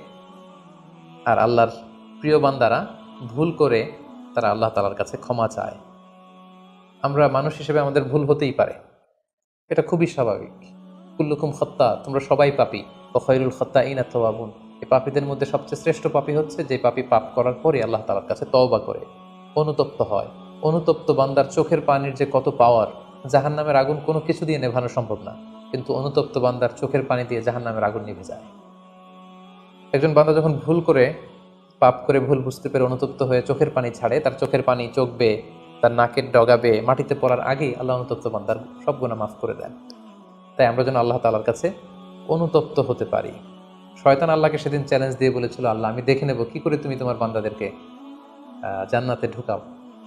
আর আল্লাহর প্রিয় বান্দারা ভুল করে তারা আল্লাহ তাআলার কাছে ক্ষমা চায়। আমরা মানুষ হিসেবে আমাদের ভুল হতেই পারে, এটা খুবই স্বাভাবিক। কুল্লুকুম খাত্তা, তোমরা সবাই পাপী, ওয়া খায়রুল খাত্তাইনা তাওয়াবুন। এই পাপীদের মধ্যে সবচেয়ে শ্রেষ্ঠ পাপী হচ্ছে যে পাপী পাপ করার পরে আল্লাহ তাআলার কাছে তওবা করে। অনুতপ্ত হয়। অনুতপ্ত বান্দার চোখের পানির যে কত পাওয়ার, জাহান্নামের আগুন কোনো কিছু দিয়ে নেভানো সম্ভব না, কিন্তু অনুতপ্ত বান্দার চোখের পানি দিয়ে জাহান্নামের আগুন নিভে যায়। একজন বান্দা যখন ভুল করে, পাপ করে, ভুল বুঝতে পেরে অনুতপ্ত হয়ে চোখের পানি ছাড়ে, তার চোখের পানি চোখ বেয়ে, তার নাকের ডগা বেয়ে মাটিতে পড়ার আগেই আল্লাহ অনুতপ্ত বান্দার সব গুনাহ মাফ করে দেন। তাই আমরা যেন আল্লাহ তাআলার কাছে অনুতপ্ত হতে পারি। শয়তান আল্লাহকে সেদিন চ্যালেঞ্জ দিয়ে বলেছিল, আল্লাহ আমি দেখে নেব কি করে তুমি তোমার বান্দাদেরকে জান্নাতে ঢুকাও।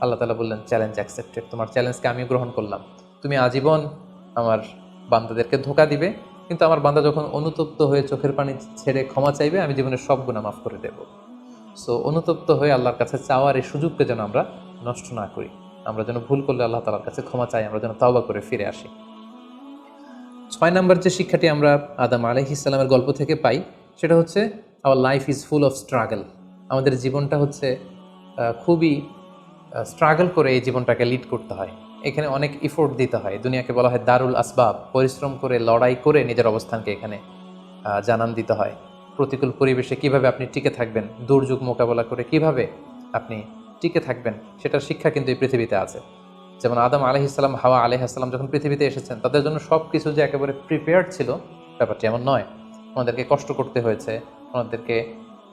আল্লাহ তাআলা বললেন, চ্যালেঞ্জ অ্যাকসেপ্টেড, তোমার চ্যালেঞ্জকে আমি গ্রহণ করলাম। তুমি আজীবন আমার বান্দাদেরকে ধোঁকা দিবে, কিন্তু আমার বান্দা যখন অনুতপ্ত হয়ে চোখের পানি ছেড়ে ক্ষমা চাইবে, আমি জীবনের সব গুনাহ মাফ করে দেব। সো অনুতপ্ত হয়ে আল্লাহর কাছে চাওয়ার এই সুযোগকে যেন আমরা নষ্ট না করি। আমরা যেন ভুল করলে আল্লাহ তাআলার কাছে ক্ষমা চাই, আমরা যেন তাওবা করে ফিরে আসি। 6 নম্বর যে শিক্ষাটি আমরা আদম আলাইহিস সালামের গল্প থেকে পাই, সেটা হচ্ছে our life is full of struggle. আমাদের জীবনটা হচ্ছে খুবই স্ট্রাগল করে এই জীবনটাকে লিড করতে হয়। এখানে অনেক ইফোর্ট দিতে হয়। দুনিয়াকে বলা হয় দারুল আসবাব, পরিশ্রম করে, লড়াই করে নিজের অবস্থানকে এখানে জানান দিতে হয়। প্রতিকূল পরিবেশে কিভাবে আপনি টিকে থাকবেন, দুর্যোগ মোকাবেলা করে কিভাবে আপনি টিকে থাকবেন, সেটার শিক্ষা কিন্তু এই পৃথিবীতে আছে। যেমন আদম আলাইহিস সালাম, হাওয়া আলাইহিস সালাম যখন পৃথিবীতে এসেছেন, তাদের জন্য সব কিছু যে একেবারে প্রিপেয়ার্ড ছিল, ব্যাপারটি এমন নয়। ওনাদেরকে কষ্ট করতে হয়েছে, ওনাদেরকে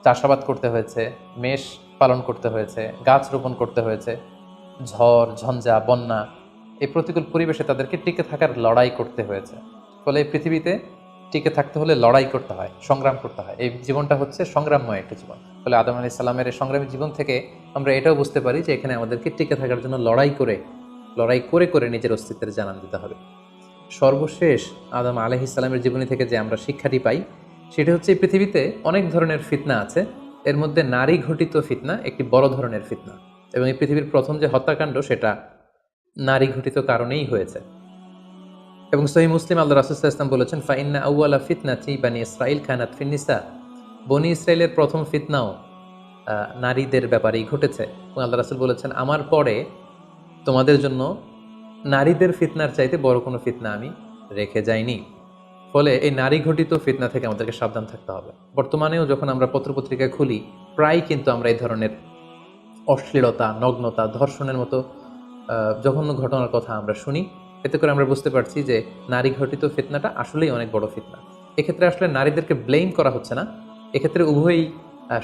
চাষাবাদ করতে হয়েছে, মেষ পালন করতে হয়েছে, গাছ রোপণ করতে হয়েছে, ঝড় ঝঞ্ঝা বন্যা, এই প্রতিকূল পরিবেশে তাদেরকে টিকে থাকার লড়াই করতে হয়েছে। ফলে এই পৃথিবীতে টিকে থাকতে হলে লড়াই করতে হয়, সংগ্রাম করতে হয়। এই জীবনটা হচ্ছে সংগ্রামময় একটা জীবন। ফলে আদম আলাইহিস সালামের এই সংগ্রামী জীবন থেকে আমরা এটাও বুঝতে পারি যে এখানে আমাদেরকে টিকে থাকার জন্য লড়াই করে করে নিজের অস্তিত্বের জানান দিতে হবে। সর্বশেষ আদম আলাইহিস সালামের জীবনী থেকে যে আমরা শিক্ষাটি পাই, সেটা হচ্ছে এই পৃথিবীতে অনেক ধরনের ফিতনা আছে। এর মধ্যে নারী ঘটিত ফিতনা একটি বড় ধরনের ফিতনা, এবং এই পৃথিবীর প্রথম যে হত্যাকাণ্ড সেটা নারী ঘটিত কারণেই হয়েছে। এবং সহিহ মুসলিম আল্লাহ রাসূল সাল্লাল্লাহু আলাইহি ওয়াসাল্লাম বলেছেন, ফাইন্না আউওয়ালা ফিতনাতি বানি ইসরাঈল কানাত ফিন-নিসা। বনি ইসরাইলের প্রথম ফিতনাও নারীদের ব্যাপারেই ঘটেছে। এবং আল্লাহ রাসূল বলেছেন, আমার পরে তোমাদের জন্য নারীদের ফিতনার চাইতে বড় কোনো ফিতনা আমি রেখে যাইনি। ফলে এই নারী ঘটিত ফিতনা থেকে আমাদেরকে সাবধান থাকতে হবে। বর্তমানেও যখন আমরা পত্রপত্রিকা খুলি, প্রায় কিন্তু আমরা এই ধরনের অশ্লীলতা, নগ্নতা, ধর্ষণের মতো জঘন্য ঘটনার কথা আমরা শুনি। এতে করে আমরা বুঝতে পারছি যে নারী ঘটিত ফিতনাটা আসলেই অনেক বড় ফিতনা। এক্ষেত্রে আসলে নারীদেরকে ব্লেম করা হচ্ছে না, এক্ষেত্রে উভয়ই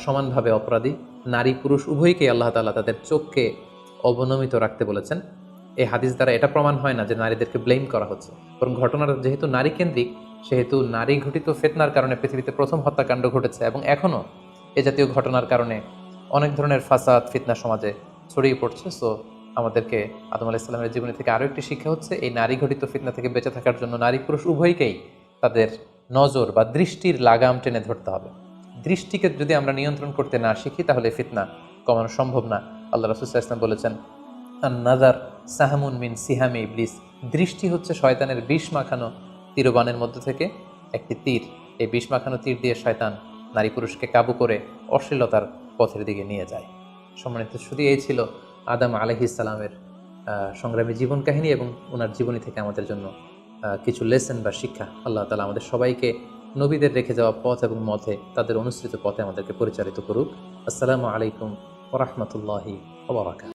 সমানভাবে অপরাধী। নারী পুরুষ উভয়কে আল্লাহ তাআলা তাদের চোখকে অবনমিত রাখতে বলেছেন। এই হাদিস দ্বারা এটা প্রমাণ হয় না যে নারীদেরকে ব্লেম করা হচ্ছে, বরং ঘটনাটা যেহেতু নারী কেন্দ্রিক, সেহেতু নারী ঘটিত ফিতনার কারণে পৃথিবীতে প্রথম হত্যাকাণ্ড ঘটেছে, এবং এখনও এ জাতীয় ঘটনার কারণে অনেক ধরনের ফাসাদ, ফিতনা সমাজে ছড়িয়ে পড়ছে। সো আমাদেরকে আদম আলাইহিস সালামের জীবনী থেকে আরও একটি শিক্ষা হচ্ছে, এই নারী ঘটিত ফিতনা থেকে বেঁচে থাকার জন্য নারী পুরুষ উভয়কেই তাদের নজর বা দৃষ্টির লাগাম টেনে ধরতে হবে। দৃষ্টিকে যদি আমরা নিয়ন্ত্রণ করতে না শিখি, তাহলে ফিতনা কমানো সম্ভব না। আল্লাহ রাসূল সাল্লাল্লাহু আলাইহি ওয়াসাল্লাম বলেছেন, আন-নাযার সাহমুন মিন সিহামি ইবলিস। দৃষ্টি হচ্ছে শয়তানের বিষ মাখানো তীরবানের মধ্যে থেকে একটি তীর। এই বিষ মাখানো তীর দিয়ে শয়তান নারী পুরুষকে কাবু করে অশ্লীলতার পথের দিকে নিয়ে যায়। সম্মানিত শুধু এই ছিল আদম আলাইহিস সালামের সংগ্রামী জীবন কাহিনী এবং ওনার জীবনী থেকে আমাদের জন্য কিছু লেসন বা শিক্ষা। আল্লাহ তাআলা আমাদের সবাইকে নবীদের রেখে যাওয়া পথ এবং মতে, তাদের অনুসৃত পথে আমাদেরকে পরিচালিত করুক। আসসালামু আলাইকুম ওয়া রাহমাতুল্লাহি ওয়া বারাকাতুহু।